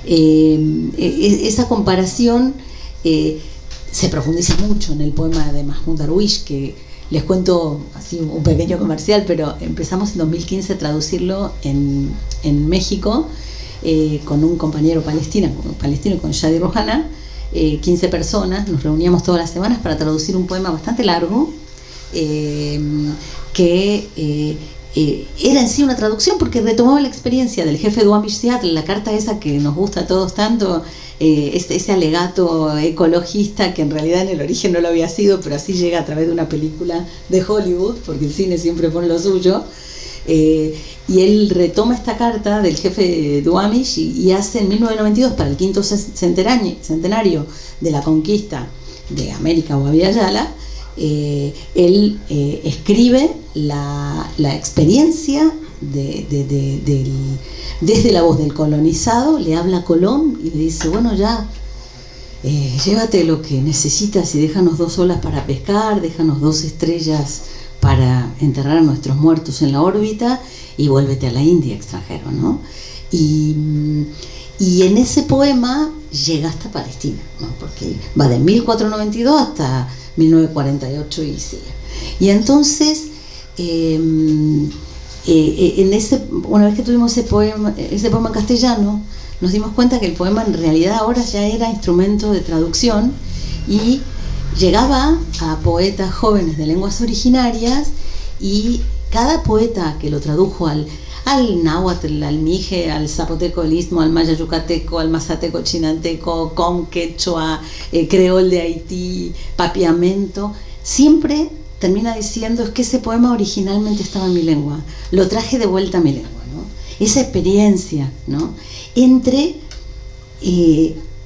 Esa comparación se profundiza mucho en el poema de Mahmoud Darwish, que Les cuento así un pequeño comercial, pero empezamos en 2015 a traducirlo en México con un compañero palestino, con Shadi Rohana, 15 personas, nos reuníamos todas las semanas para traducir un poema bastante largo, que era en sí una traducción porque retomaba la experiencia del jefe de Duwamish Seattle, la carta esa que nos gusta a todos tanto, ese alegato ecologista que en realidad en el origen no lo había sido, pero así llega a través de una película de Hollywood, porque el cine siempre pone lo suyo. Y él retoma esta carta del jefe de Duwamish y hace en 1992, para el quinto centenario de la conquista de América o Abya Yala, él escribe la experiencia desde la voz del colonizado, le habla a Colón y le dice, bueno, ya llévate lo que necesitas y déjanos 2 olas para pescar, déjanos 2 estrellas para enterrar a nuestros muertos en la órbita y vuélvete a la India, extranjero, ¿no? Y en ese poema llega hasta Palestina, ¿no? Porque va de 1492 hasta 1948 y sigue. Y entonces, una vez que tuvimos ese poema en castellano, nos dimos cuenta que el poema en realidad ahora ya era instrumento de traducción y llegaba a poetas jóvenes de lenguas originarias, y cada poeta que lo tradujo al náhuatl, al mije, al zapoteco del istmo, al maya yucateco, al mazateco chinanteco, con quechua, creol de Haití, papiamento, siempre termina diciendo, es que ese poema originalmente estaba en mi lengua, lo traje de vuelta a mi lengua, ¿no? Esa experiencia, ¿no?, entre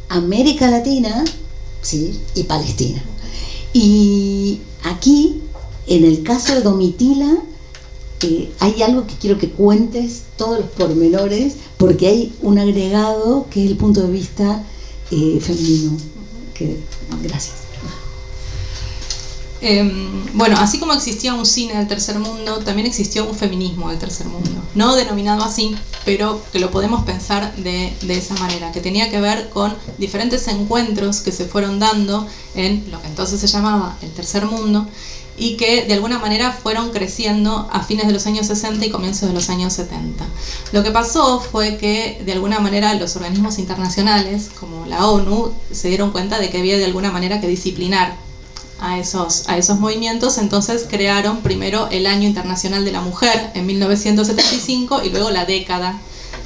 América Latina, ¿sí?, y Palestina. Y aquí, en el caso de Domitila, hay algo que quiero que cuentes, todos los pormenores, porque hay un agregado que es el punto de vista femenino. Gracias. Bueno, así como existía un cine del tercer mundo, también existió un feminismo del tercer mundo, no denominado así, pero que lo podemos pensar de esa manera, que tenía que ver con diferentes encuentros que se fueron dando en lo que entonces se llamaba el tercer mundo, y que de alguna manera fueron creciendo a fines de los años 60 y comienzos de los años 70. Lo que pasó fue que de alguna manera los organismos internacionales, como la ONU, se dieron cuenta de que había de alguna manera que disciplinar a esos movimientos. Entonces crearon primero el Año Internacional de la Mujer en 1975 y luego la década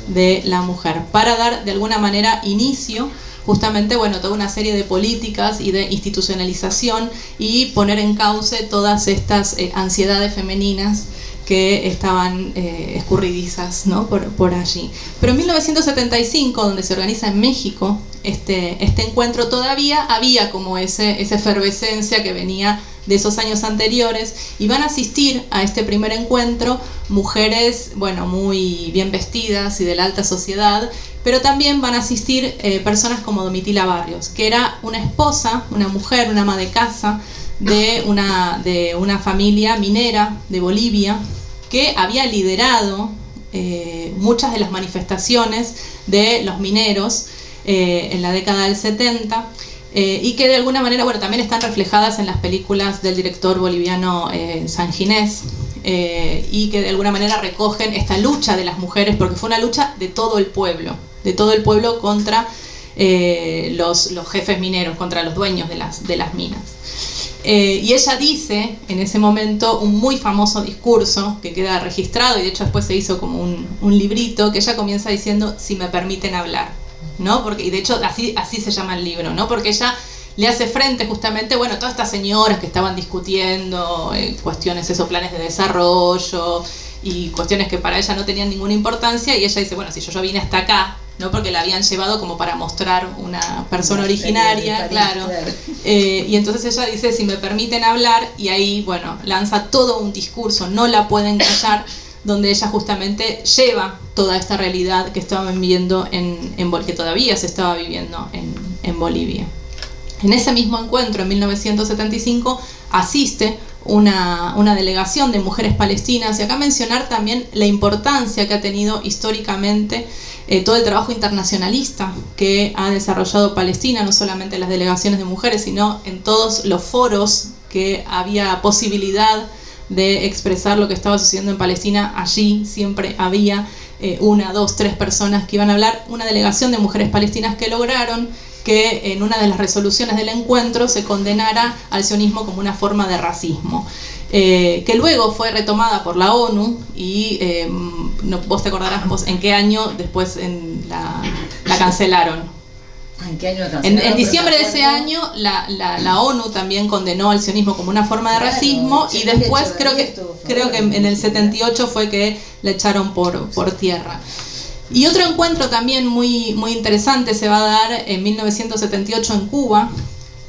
de la mujer, para dar de alguna manera inicio justamente, bueno, toda una serie de políticas y de institucionalización y poner en cauce todas estas ansiedades femeninas que estaban escurridizas, ¿no?, por allí. Pero en 1975, donde se organiza en México este encuentro, todavía había como esa efervescencia que venía de esos años anteriores, y van a asistir a este primer encuentro mujeres, bueno, muy bien vestidas y de la alta sociedad, pero también van a asistir personas como Domitila Barrios, que era una esposa, una mujer, una ama de casa de una familia minera de Bolivia, que había liderado muchas de las manifestaciones de los mineros en la década del 70, y que de alguna manera, bueno, también están reflejadas en las películas del director boliviano Sanginés, y que de alguna manera recogen esta lucha de las mujeres, porque fue una lucha de todo el pueblo contra los jefes mineros, contra los dueños de las minas. Y ella dice en ese momento un muy famoso discurso que queda registrado, y de hecho después se hizo como un librito, que ella comienza diciendo, si me permiten hablar, ¿no? Porque, y de hecho así se llama el libro, ¿no? Porque ella le hace frente justamente, bueno, todas estas señoras que estaban discutiendo cuestiones, planes de desarrollo y cuestiones que para ella no tenían ninguna importancia, y ella dice, bueno, si yo vine hasta acá, ¿no?, porque la habían llevado como para mostrar una persona originaria, claro. Y entonces ella dice, si me permiten hablar, y ahí, bueno, lanza todo un discurso, no la pueden callar, donde ella justamente lleva toda esta realidad que estaban viviendo que todavía se estaba viviendo en Bolivia. En ese mismo encuentro, en 1975, asiste una delegación de mujeres palestinas, y acá mencionar también la importancia que ha tenido históricamente todo el trabajo internacionalista que ha desarrollado Palestina, no solamente en las delegaciones de mujeres, sino en todos los foros que había posibilidad de expresar lo que estaba sucediendo en Palestina, allí siempre había 1, 2, 3 personas que iban a hablar, una delegación de mujeres palestinas que lograron que en una de las resoluciones del encuentro se condenara al sionismo como una forma de racismo, que luego fue retomada por la ONU y vos te acordarás en qué año después la cancelaron. ¿En qué año cancelaron? En diciembre de ese año la ONU también condenó al sionismo como una forma de racismo, y después creo que en el 78 fue que la echaron por tierra. Y otro encuentro también muy, muy interesante se va a dar en 1978 en Cuba,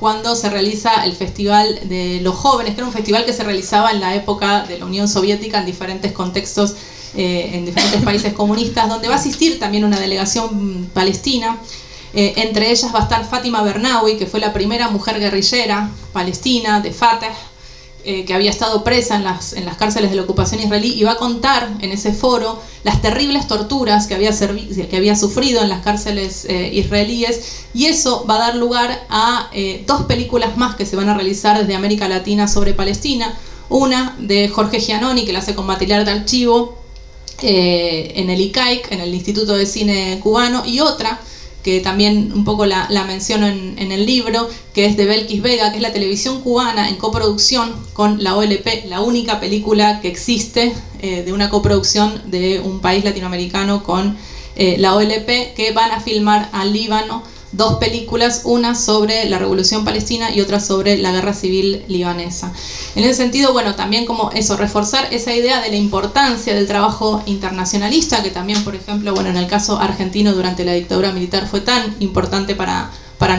cuando se realiza el Festival de los Jóvenes, que era un festival que se realizaba en la época de la Unión Soviética en diferentes contextos, en diferentes países comunistas, donde va a asistir también una delegación palestina. Entre ellas va a estar Fátima Bernawi, que fue la primera mujer guerrillera palestina de Fatah, que había estado presa en las cárceles de la ocupación israelí, y va a contar en ese foro las terribles torturas que había sufrido en las cárceles israelíes, y eso va a dar lugar a 2 películas más que se van a realizar desde América Latina sobre Palestina, una de Jorge Giannoni, que la hace con material de archivo en el ICAIC, en el Instituto de Cine Cubano, y otra que también un poco la menciono en el libro, que es de Belkis Vega, que es la televisión cubana en coproducción con la OLP, la única película que existe de una coproducción de un país latinoamericano con la OLP, que van a filmar al Líbano 2 películas, una sobre la Revolución Palestina y otra sobre la Guerra Civil Libanesa. En ese sentido, bueno, también como eso, reforzar esa idea de la importancia del trabajo internacionalista, que también, por ejemplo, bueno, en el caso argentino durante la dictadura militar fue tan importante para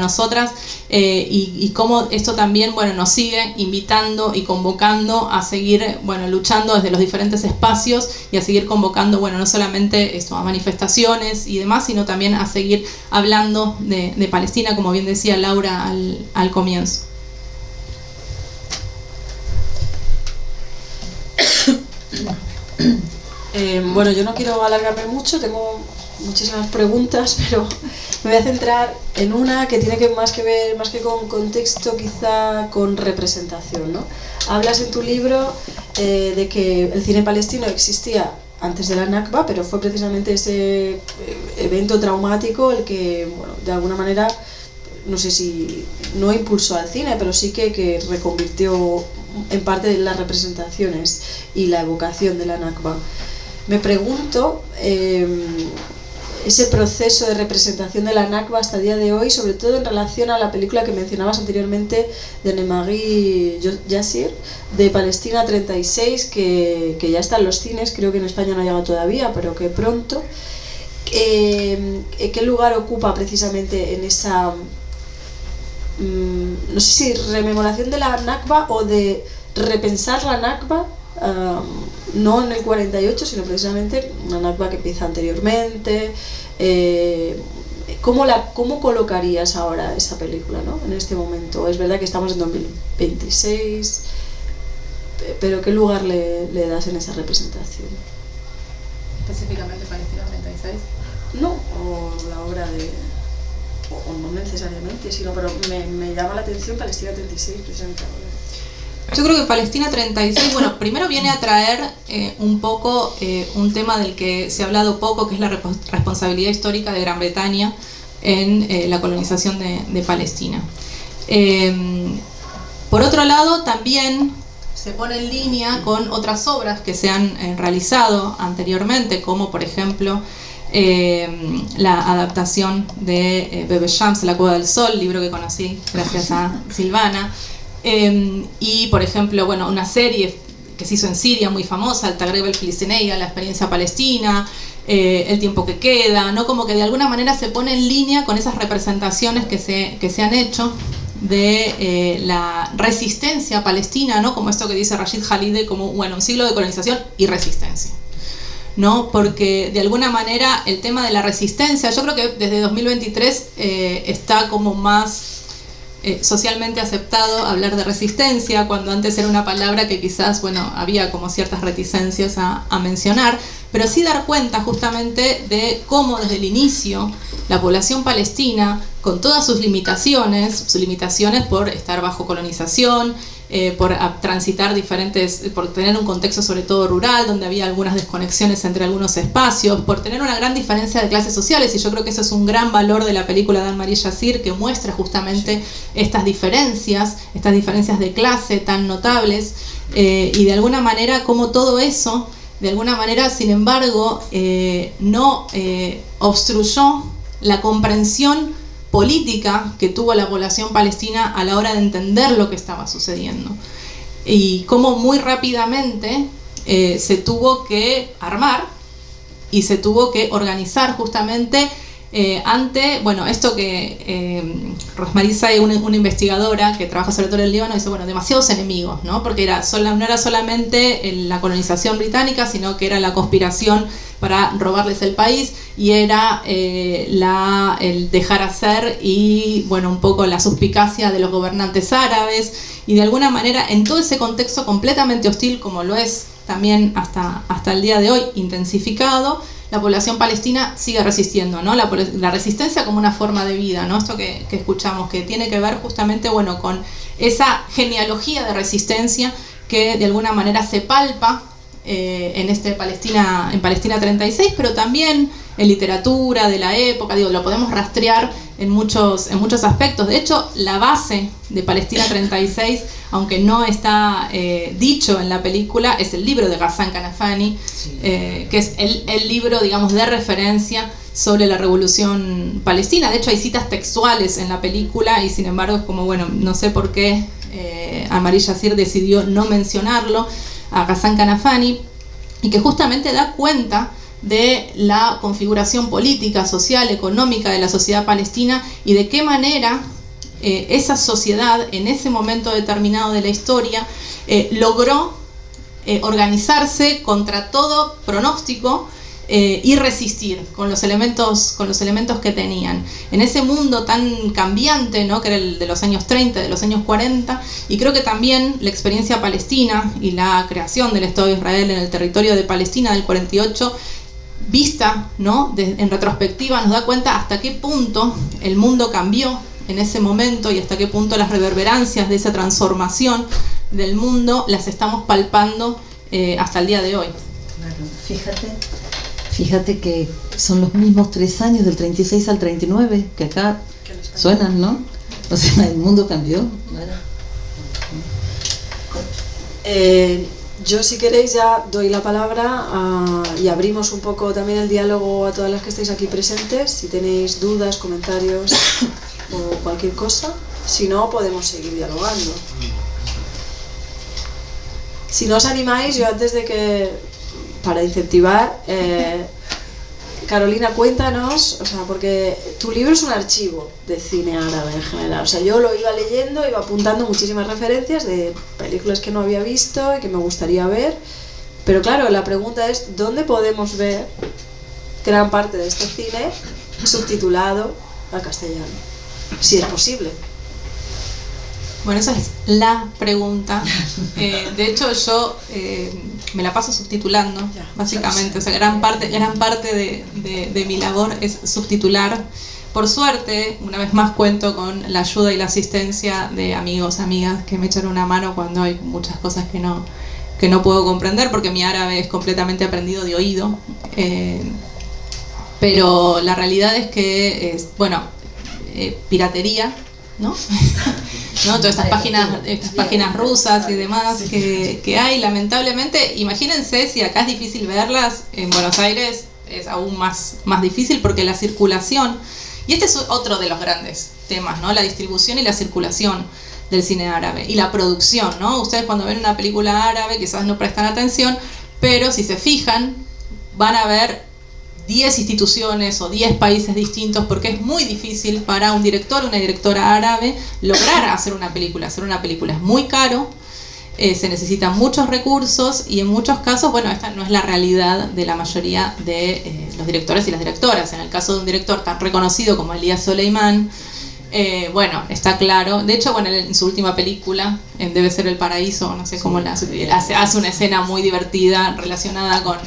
nosotras, y cómo esto también, bueno, nos sigue invitando y convocando a seguir, bueno, luchando desde los diferentes espacios y a seguir convocando, bueno, no solamente esto, a manifestaciones y demás, sino también a seguir hablando de Palestina, como bien decía Laura al comienzo. Bueno, yo no quiero alargarme mucho, tengo muchísimas preguntas, pero me voy a centrar en una que tiene más que ver, más que con contexto, quizá con representación, ¿no? Hablas en tu libro de que el cine palestino existía antes de la Nakba, pero fue precisamente ese evento traumático el que, bueno, de alguna manera, no sé si no impulsó al cine, pero sí que reconvirtió en parte de las representaciones y la evocación de la Nakba. Me pregunto ese proceso de representación de la Nakba hasta el día de hoy, sobre todo en relación a la película que mencionabas anteriormente de Nemagui Yassir, de Palestina 36, que ya está en los cines, creo que en España no ha llegado todavía, pero que pronto. ¿Qué lugar ocupa precisamente en esa, no sé si rememoración de la Nakba o de repensar la Nakba? No en el 48, sino precisamente una Nakba que empieza anteriormente. ¿Cómo colocarías ahora esa película, ¿no? En este momento? Es verdad que estamos en 2026, pero ¿qué lugar le das en esa representación? ¿Específicamente Palestina 36? No, o la obra de... o no necesariamente, sino, pero me llama la atención Palestina 36 precisamente ahora. Yo creo que Palestina 36, bueno, primero viene a traer un poco un tema del que se ha hablado poco, que es la responsabilidad histórica de Gran Bretaña en la colonización de Palestina. Por otro lado, también se pone en línea con otras obras que se han realizado anteriormente, como por ejemplo la adaptación de Bebe Shams, La Cueva del Sol, libro que conocí gracias a Silvana. Y por ejemplo, bueno, una serie que se hizo en Siria muy famosa, El Tagreb el Filistineia, la experiencia palestina, El tiempo que queda, ¿no? Como que de alguna manera se pone en línea con esas representaciones que se han hecho de la resistencia palestina, ¿no? Como esto que dice Rashid Khalidi, como, bueno, un siglo de colonización y resistencia, ¿no? Porque de alguna manera el tema de la resistencia, yo creo que desde 2023 está como más socialmente aceptado hablar de resistencia, cuando antes era una palabra que quizás, bueno, había como ciertas reticencias a mencionar, pero sí dar cuenta justamente de cómo desde el inicio la población palestina, con todas sus limitaciones por estar bajo colonización, por transitar por tener un contexto sobre todo rural, donde había algunas desconexiones entre algunos espacios, por tener una gran diferencia de clases sociales, y yo creo que eso es un gran valor de la película de Anne-Marie Jacir, que muestra justamente estas diferencias de clase tan notables, y de alguna manera como todo eso, de alguna manera, sin embargo, no obstruyó la comprensión política que tuvo la población palestina a la hora de entender lo que estaba sucediendo. Y cómo muy rápidamente se tuvo que armar y se tuvo que organizar justamente ante, bueno, esto que Rosmarie Say, una investigadora que trabaja sobre todo en el Líbano, dice, bueno, demasiados enemigos, ¿no? Porque no era solamente la colonización británica, sino que era la conspiración para robarles el país, y era el dejar hacer y, bueno, un poco la suspicacia de los gobernantes árabes, y de alguna manera en todo ese contexto completamente hostil, como lo es también hasta el día de hoy, intensificado, la población palestina sigue resistiendo, ¿no? La resistencia como una forma de vida, ¿no? Esto que escuchamos, que tiene que ver justamente, bueno, con esa genealogía de resistencia que de alguna manera se palpa en Palestina 36, pero también en literatura de la época, lo podemos rastrear en muchos aspectos. De hecho, la base de Palestina 36, aunque no está dicho en la película, es el libro de Ghassan Kanafani, que es el libro, digamos, de referencia sobre la revolución palestina. De hecho, hay citas textuales en la película, y sin embargo es como, bueno, no sé por qué Anne-Marie Jacir decidió no mencionarlo a Ghassan Kanafani, y que justamente da cuenta de la configuración política, social, económica de la sociedad palestina, y de qué manera esa sociedad en ese momento determinado de la historia logró organizarse contra todo pronóstico y resistir con los elementos que tenían en ese mundo tan cambiante, ¿no? Que era el de los años 30, de los años 40, y creo que también la experiencia palestina y la creación del Estado de Israel en el territorio de Palestina del 48, vista, ¿no? En retrospectiva, nos da cuenta hasta qué punto el mundo cambió en ese momento, y hasta qué punto las reverberancias de esa transformación del mundo las estamos palpando hasta el día de hoy. Claro, fíjate que son los mismos 3 años, del 36 al 39, que acá suenan, ¿no? O sea, el mundo cambió. Yo, si queréis, ya doy la palabra y abrimos un poco también el diálogo a todas las que estáis aquí presentes, si tenéis dudas, comentarios o cualquier cosa. Si no, podemos seguir dialogando. Si no os animáis, yo antes de que... para incentivar, Carolina, cuéntanos, o sea, porque tu libro es un archivo de cine árabe en general, o sea, yo lo iba leyendo, iba apuntando muchísimas referencias de películas que no había visto y que me gustaría ver, pero claro, la pregunta es, ¿dónde podemos ver gran parte de este cine subtitulado al castellano? Si es posible. Bueno, esa es la pregunta. De hecho, yo me la paso subtitulando, básicamente. O sea, gran parte de mi labor es subtitular. Por suerte, una vez más cuento con la ayuda y la asistencia de amigos, amigas que me echan una mano cuando hay muchas cosas que no puedo comprender, porque mi árabe es completamente aprendido de oído. Pero la realidad es que, piratería, ¿no? ¿No? Todas estas páginas rusas y demás que hay, lamentablemente. Imagínense si acá es difícil verlas, en Buenos Aires es aún más difícil, porque la circulación, y este es otro de los grandes temas, ¿no? La distribución y la circulación del cine árabe, y la producción, ¿no? Ustedes cuando ven una película árabe quizás no prestan atención, pero si se fijan van a ver 10 instituciones o 10 países distintos, porque es muy difícil para un director o una directora árabe lograr hacer una película. Hacer una película es muy caro, se necesitan muchos recursos, y en muchos casos, bueno, esta no es la realidad de la mayoría de los directores y las directoras. En el caso de un director tan reconocido como Elías Soleimán, está claro. De hecho, en su última película, en Debe ser el paraíso, no sé cómo hace una escena muy divertida relacionada con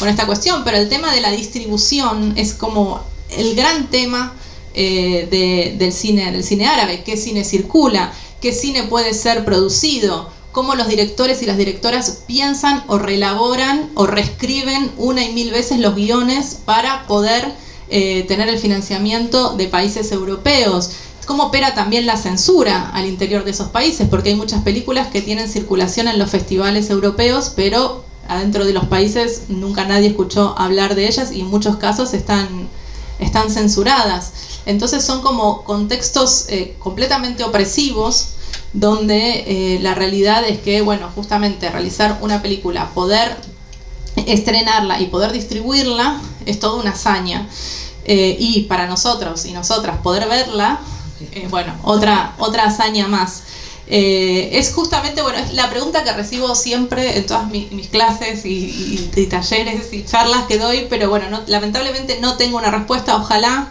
esta cuestión, pero el tema de la distribución es como el gran tema del cine árabe. ¿Qué cine circula? ¿Qué cine puede ser producido? cómo los directores y las directoras piensan o reelaboran o reescriben una y mil veces los guiones para poder tener el financiamiento de países europeos. Cómo opera también la censura al interior de esos países, porque hay muchas películas que tienen circulación en los festivales europeos, pero adentro de los países nunca nadie escuchó hablar de ellas y en muchos casos están censuradas. Entonces son como contextos completamente opresivos, donde la realidad es que, bueno, justamente realizar una película, poder estrenarla y poder distribuirla es toda una hazaña. Y para nosotros y nosotras poder verla, bueno, otra hazaña más. Es justamente, bueno, es la pregunta que recibo siempre en todas mis clases y talleres y charlas que doy, pero bueno, lamentablemente no tengo una respuesta. Ojalá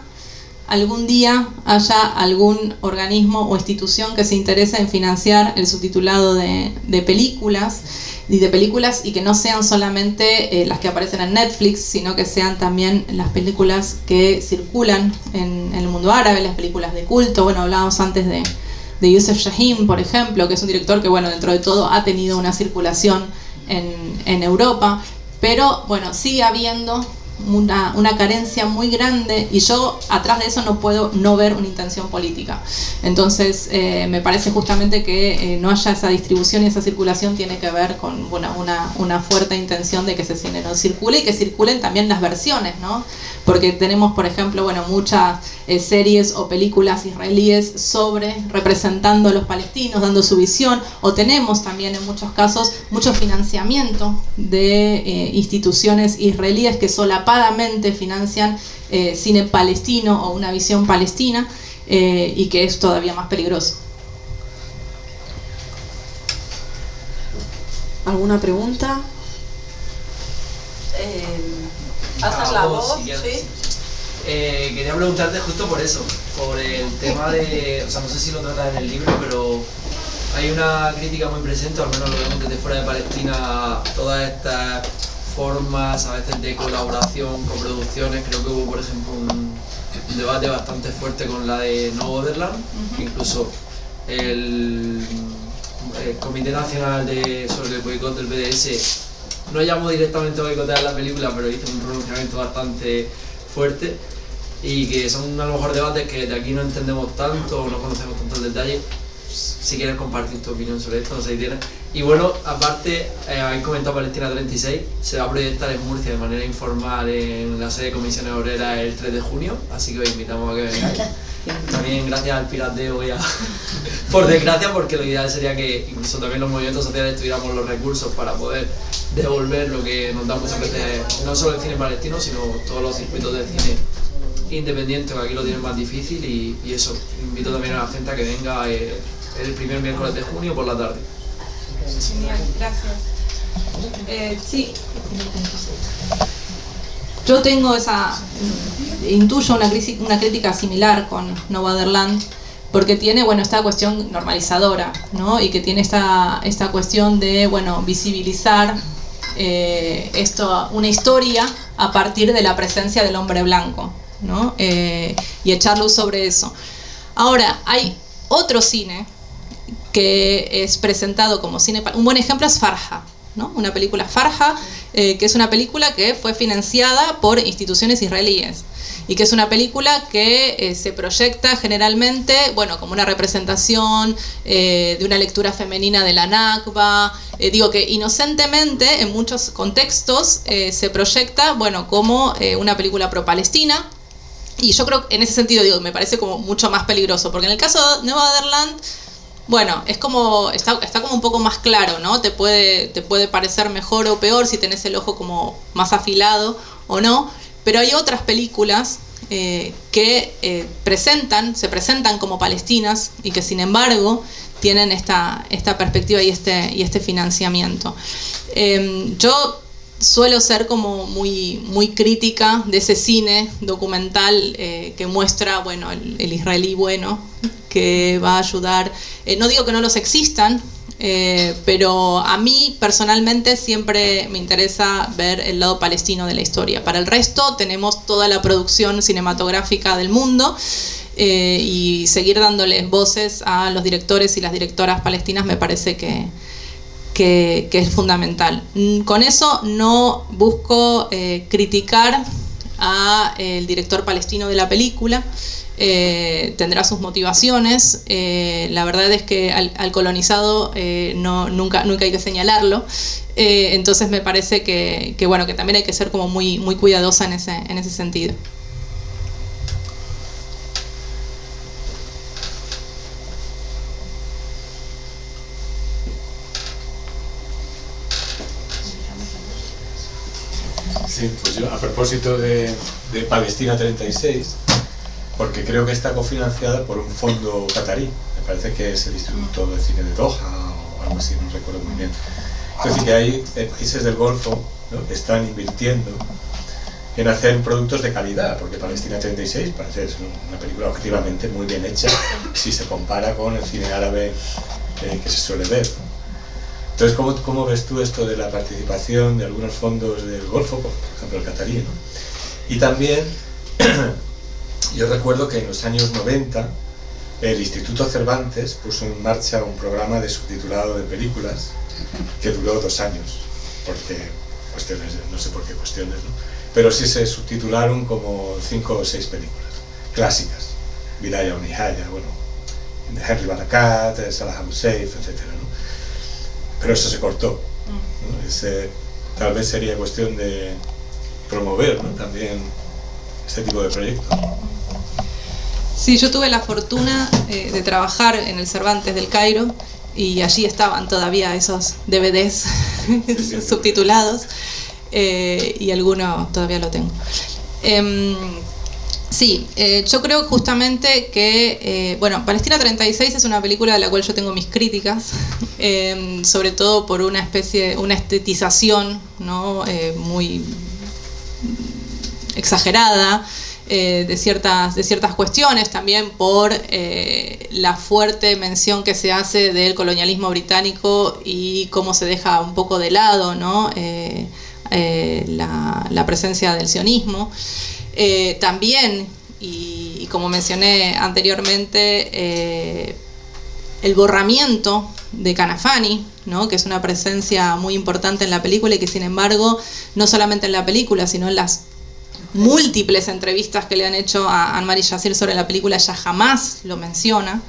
algún día haya algún organismo o institución que se interese en financiar el subtitulado de películas y que no sean solamente las que aparecen en Netflix, sino que sean también las películas que circulan en el mundo árabe, las películas de culto. Bueno, hablábamos antes de Youssef Chahine, por ejemplo, que es un director que, bueno, dentro de todo ha tenido una circulación en Europa, pero bueno, sigue habiendo una carencia muy grande, y yo atrás de eso no puedo no ver una intención política. Entonces me parece justamente que no haya esa distribución y esa circulación tiene que ver con una fuerte intención de que ese cine no circule y que circulen también las versiones, ¿no? Porque tenemos, por ejemplo, bueno, muchas series o películas israelíes representando a los palestinos, dando su visión, o tenemos también en muchos casos mucho financiamiento de instituciones israelíes que solapadamente financian cine palestino o una visión palestina, y que es todavía más peligroso. ¿Alguna pregunta? ¿Alzas la voz? Si ¿Sí? Quería preguntarte justo por eso, por el tema de, o sea, no sé si lo tratas en el libro, pero hay una crítica muy presente, al menos lo vemos desde fuera de Palestina, todas estas formas a veces de colaboración, coproducciones. Creo que hubo, por ejemplo, un debate bastante fuerte con la de No Borderland, que incluso el Comité Nacional sobre el boicot del BDS no llamó directamente a boicotear la película, pero hizo un pronunciamiento bastante fuerte, y que son a lo mejor debates que de aquí no entendemos tanto o no conocemos tanto el detalle. Si quieres compartir tu opinión sobre esto, no sé si tienes. Y bueno, aparte, habéis comentado Palestina 36, se va a proyectar en Murcia de manera informal en la sede de Comisiones Obreras el 3 de junio, así que os invitamos a que vengáis. También gracias al pirateo por desgracia, porque lo ideal sería que incluso también los movimientos sociales tuviéramos los recursos para poder devolver lo que nos da muchas veces, no solo el cine palestino, sino todos los circuitos de cine independiente, que aquí lo tienen más difícil, y eso, invito también a la gente a que venga el primer miércoles de junio por la tarde. Genial, gracias. Sí, yo tengo intuyo una crítica similar con No Borderland, porque tiene, bueno, esta cuestión normalizadora, ¿no? Y que tiene esta cuestión de, bueno, visibilizar una historia a partir de la presencia del hombre blanco, ¿no? Y echar luz sobre eso. Ahora, hay otro cine que es presentado como cine. Un buen ejemplo es Farja, ¿no? Una película Farja, que es una película que fue financiada por instituciones israelíes, y que es una película que se proyecta generalmente, bueno, como una representación de una lectura femenina de la Nakba. Digo que inocentemente en muchos contextos se proyecta, bueno, como una película pro-palestina. Y yo creo que en ese sentido, digo, me parece como mucho más peligroso, porque en el caso de No Borderland, bueno, es como, está como un poco más claro, ¿no? Te puede parecer mejor o peor si tenés el ojo como más afilado o no, pero hay otras películas que se presentan como palestinas y que sin embargo tienen esta perspectiva y este financiamiento. Yo suelo ser como muy crítica de ese cine documental que muestra, bueno, el israelí bueno, que va a ayudar. No digo que no los existan, pero a mí personalmente siempre me interesa ver el lado palestino de la historia. Para el resto tenemos toda la producción cinematográfica del mundo, y seguir dándoles voces a los directores y las directoras palestinas me parece que que es fundamental. Con eso no busco criticar al director palestino de la película. Tendrá sus motivaciones. La verdad es que al colonizado nunca hay que señalarlo. Entonces me parece que también hay que ser como muy cuidadosa en ese sentido. Sí, pues yo a propósito de Palestina 36, porque creo que está cofinanciada por un fondo catarí, me parece que es el Instituto de Cine de Doha o algo así, no recuerdo muy bien. Es decir, que hay países del Golfo, ¿no?, que están invirtiendo en hacer productos de calidad, porque Palestina 36 parece ser una película objetivamente muy bien hecha si se compara con el cine árabe que se suele ver. Entonces, ¿cómo ves tú esto de la participación de algunos fondos del Golfo, por ejemplo el catarí, ¿no? Y también, yo recuerdo que en los años 90 el Instituto Cervantes puso en marcha un programa de subtitulado de películas que duró 2 años, porque cuestiones, no sé por qué cuestiones, ¿no? Pero sí se subtitularon como 5 o 6 películas clásicas, Bidaya o Nihaya, bueno, Henry Barakat, Salah Abu Seif, etc., ¿no? Pero eso se cortó, ¿no? Tal vez sería cuestión de promover, ¿no?, también este tipo de proyectos. Sí, yo tuve la fortuna de trabajar en el Cervantes del Cairo y allí estaban todavía esos DVDs subtitulados y alguno todavía lo tengo. Sí, yo creo justamente que, Palestina 36 es una película de la cual yo tengo mis críticas, sobre todo por una estetización, ¿no?, muy exagerada de ciertas cuestiones, también por la fuerte mención que se hace del colonialismo británico y cómo se deja un poco de lado, ¿no?, la presencia del sionismo. También, y como mencioné anteriormente, el borramiento de Kanafani, ¿no?, que es una presencia muy importante en la película y que sin embargo, no solamente en la película, sino en las múltiples entrevistas que le han hecho a Anne-Marie Yassir sobre la película, ella jamás lo menciona.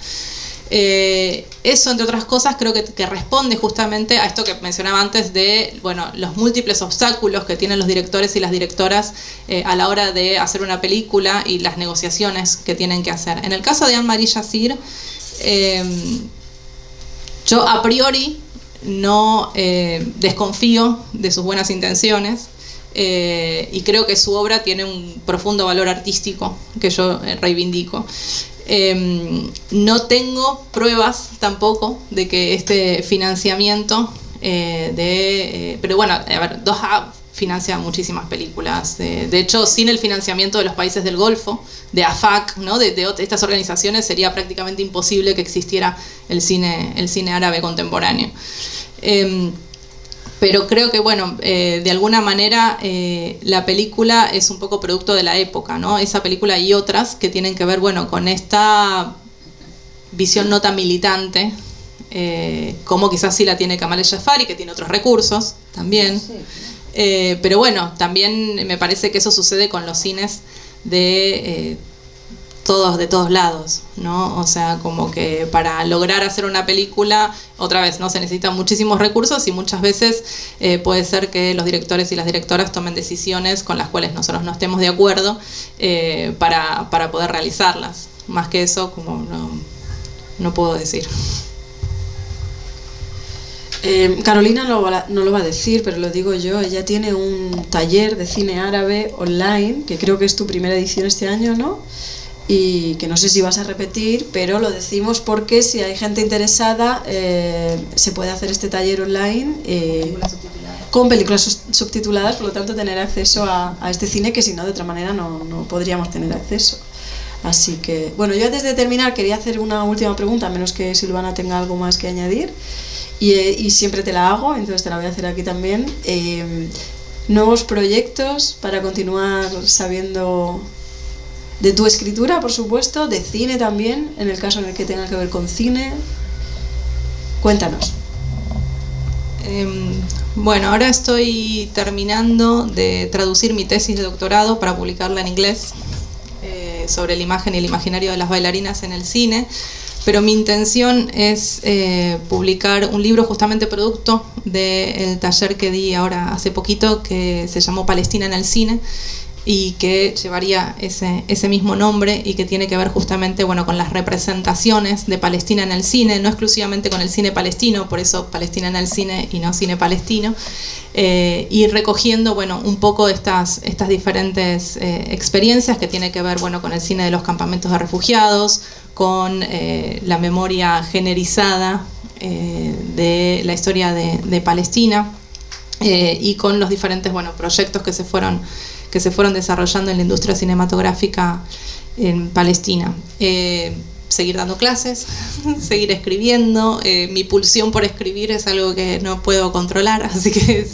Eso, entre otras cosas, creo que responde justamente a esto que mencionaba antes de los múltiples obstáculos que tienen los directores y las directoras a la hora de hacer una película y las negociaciones que tienen que hacer. En el caso de Anne-Marie Yassir, yo a priori no desconfío de sus buenas intenciones. Y creo que su obra tiene un profundo valor artístico que yo reivindico. No tengo pruebas tampoco de que este financiamiento pero bueno, a ver, Doha financia muchísimas películas. De hecho, sin el financiamiento de los países del Golfo, de AFAC, ¿no?, de estas organizaciones, sería prácticamente imposible que existiera el cine árabe contemporáneo. Pero creo que, de alguna manera la película es un poco producto de la época, ¿no? Esa película y otras que tienen que ver, con esta visión no tan militante, como quizás sí la tiene Kamal El-Jafari, que tiene otros recursos también. Sí. Pero también me parece que eso sucede con los cines de todos lados, ¿no? O sea, como que para lograr hacer una película, otra vez, ¿no?, se necesitan muchísimos recursos y muchas veces puede ser que los directores y las directoras tomen decisiones con las cuales nosotros no estemos de acuerdo para poder realizarlas. Más que eso, como no puedo decir. Carolina no lo va a decir, pero lo digo yo. Ella tiene un taller de cine árabe online, que creo que es tu primera edición este año, ¿no? Y que no sé si vas a repetir, pero lo decimos porque si hay gente interesada se puede hacer este taller online con películas subtituladas, por lo tanto tener acceso a este cine que si no de otra manera no podríamos tener acceso. Así que, yo antes de terminar quería hacer una última pregunta, a menos que Silvana tenga algo más que añadir, y siempre te la hago, entonces te la voy a hacer aquí también. Nuevos proyectos para continuar sabiendo de tu escritura, por supuesto, de cine también, en el caso en el que tenga que ver con cine. Cuéntanos. Bueno, ahora estoy terminando de traducir mi tesis de doctorado para publicarla en inglés sobre la imagen y el imaginario de las bailarinas en el cine, pero mi intención es publicar un libro justamente producto del taller que di ahora hace poquito, que se llamó Palestina en el cine, y que llevaría ese mismo nombre y que tiene que ver justamente, bueno, con las representaciones de Palestina en el cine, no exclusivamente con el cine palestino, por eso Palestina en el cine y no cine palestino, y recogiendo, bueno, un poco estas diferentes experiencias que tiene que ver, bueno, con el cine de los campamentos de refugiados, con la memoria generizada de la historia de Palestina, y con los diferentes, bueno, proyectos que se fueron desarrollando en la industria cinematográfica en Palestina. Seguir dando clases, seguir escribiendo. Mi pulsión por escribir es algo que no puedo controlar, así que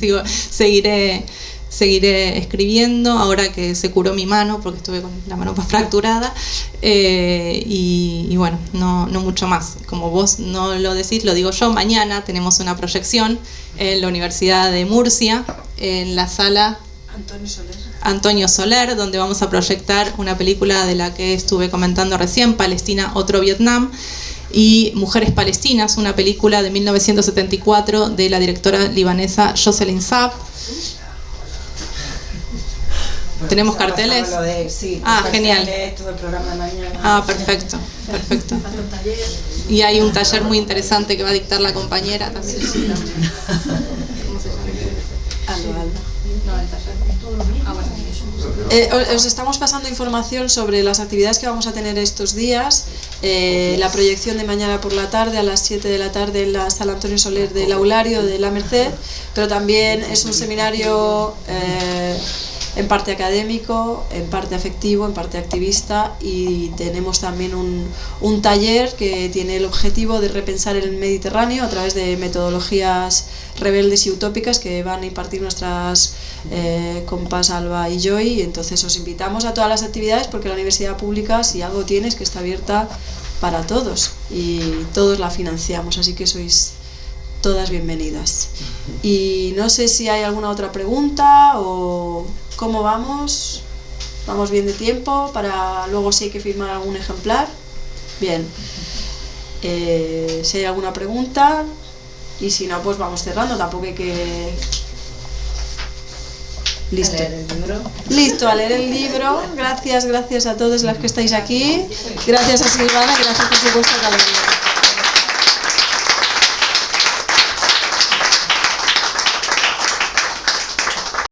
seguiré escribiendo ahora que se curó mi mano, porque estuve con la mano fracturada, y bueno, no mucho más. Como vos no lo decís, lo digo yo. Mañana tenemos una proyección en la Universidad de Murcia, en la sala Antonio Soler, donde vamos a proyectar una película de la que estuve comentando recién, Palestina, otro Vietnam, y Mujeres Palestinas, una película de 1974 de la directora libanesa Jocelyn Saab. Bueno, ¿tenemos carteles? Sí, genial. Esto del programa de mañana. Perfecto. Y hay un taller muy interesante que va a dictar la compañera también. ¿Cómo se llama? Aldo. No, el taller. Os estamos pasando información sobre las actividades que vamos a tener estos días. La proyección de mañana por la tarde a las 7 de la tarde en la sala Antonio Soler del Aulario de La Merced, pero también es un seminario en parte académico, en parte afectivo, en parte activista, y tenemos también un taller que tiene el objetivo de repensar el Mediterráneo a través de metodologías rebeldes y utópicas que van a impartir nuestras compas Alba y Joy. Y entonces os invitamos a todas las actividades, porque la universidad pública, si algo tiene, es que está abierta para todos y todos la financiamos, así que sois todas bienvenidas. Y no sé si hay alguna otra pregunta o cómo vamos. ¿Vamos bien de tiempo para luego si hay que firmar algún ejemplar? Bien. Si hay alguna pregunta, y si no, pues vamos cerrando. Tampoco hay que... Listo. ¿A leer el libro? Listo, a leer el libro. Gracias a todos las que estáis aquí. Gracias a Silvana, gracias por supuesto a cada uno.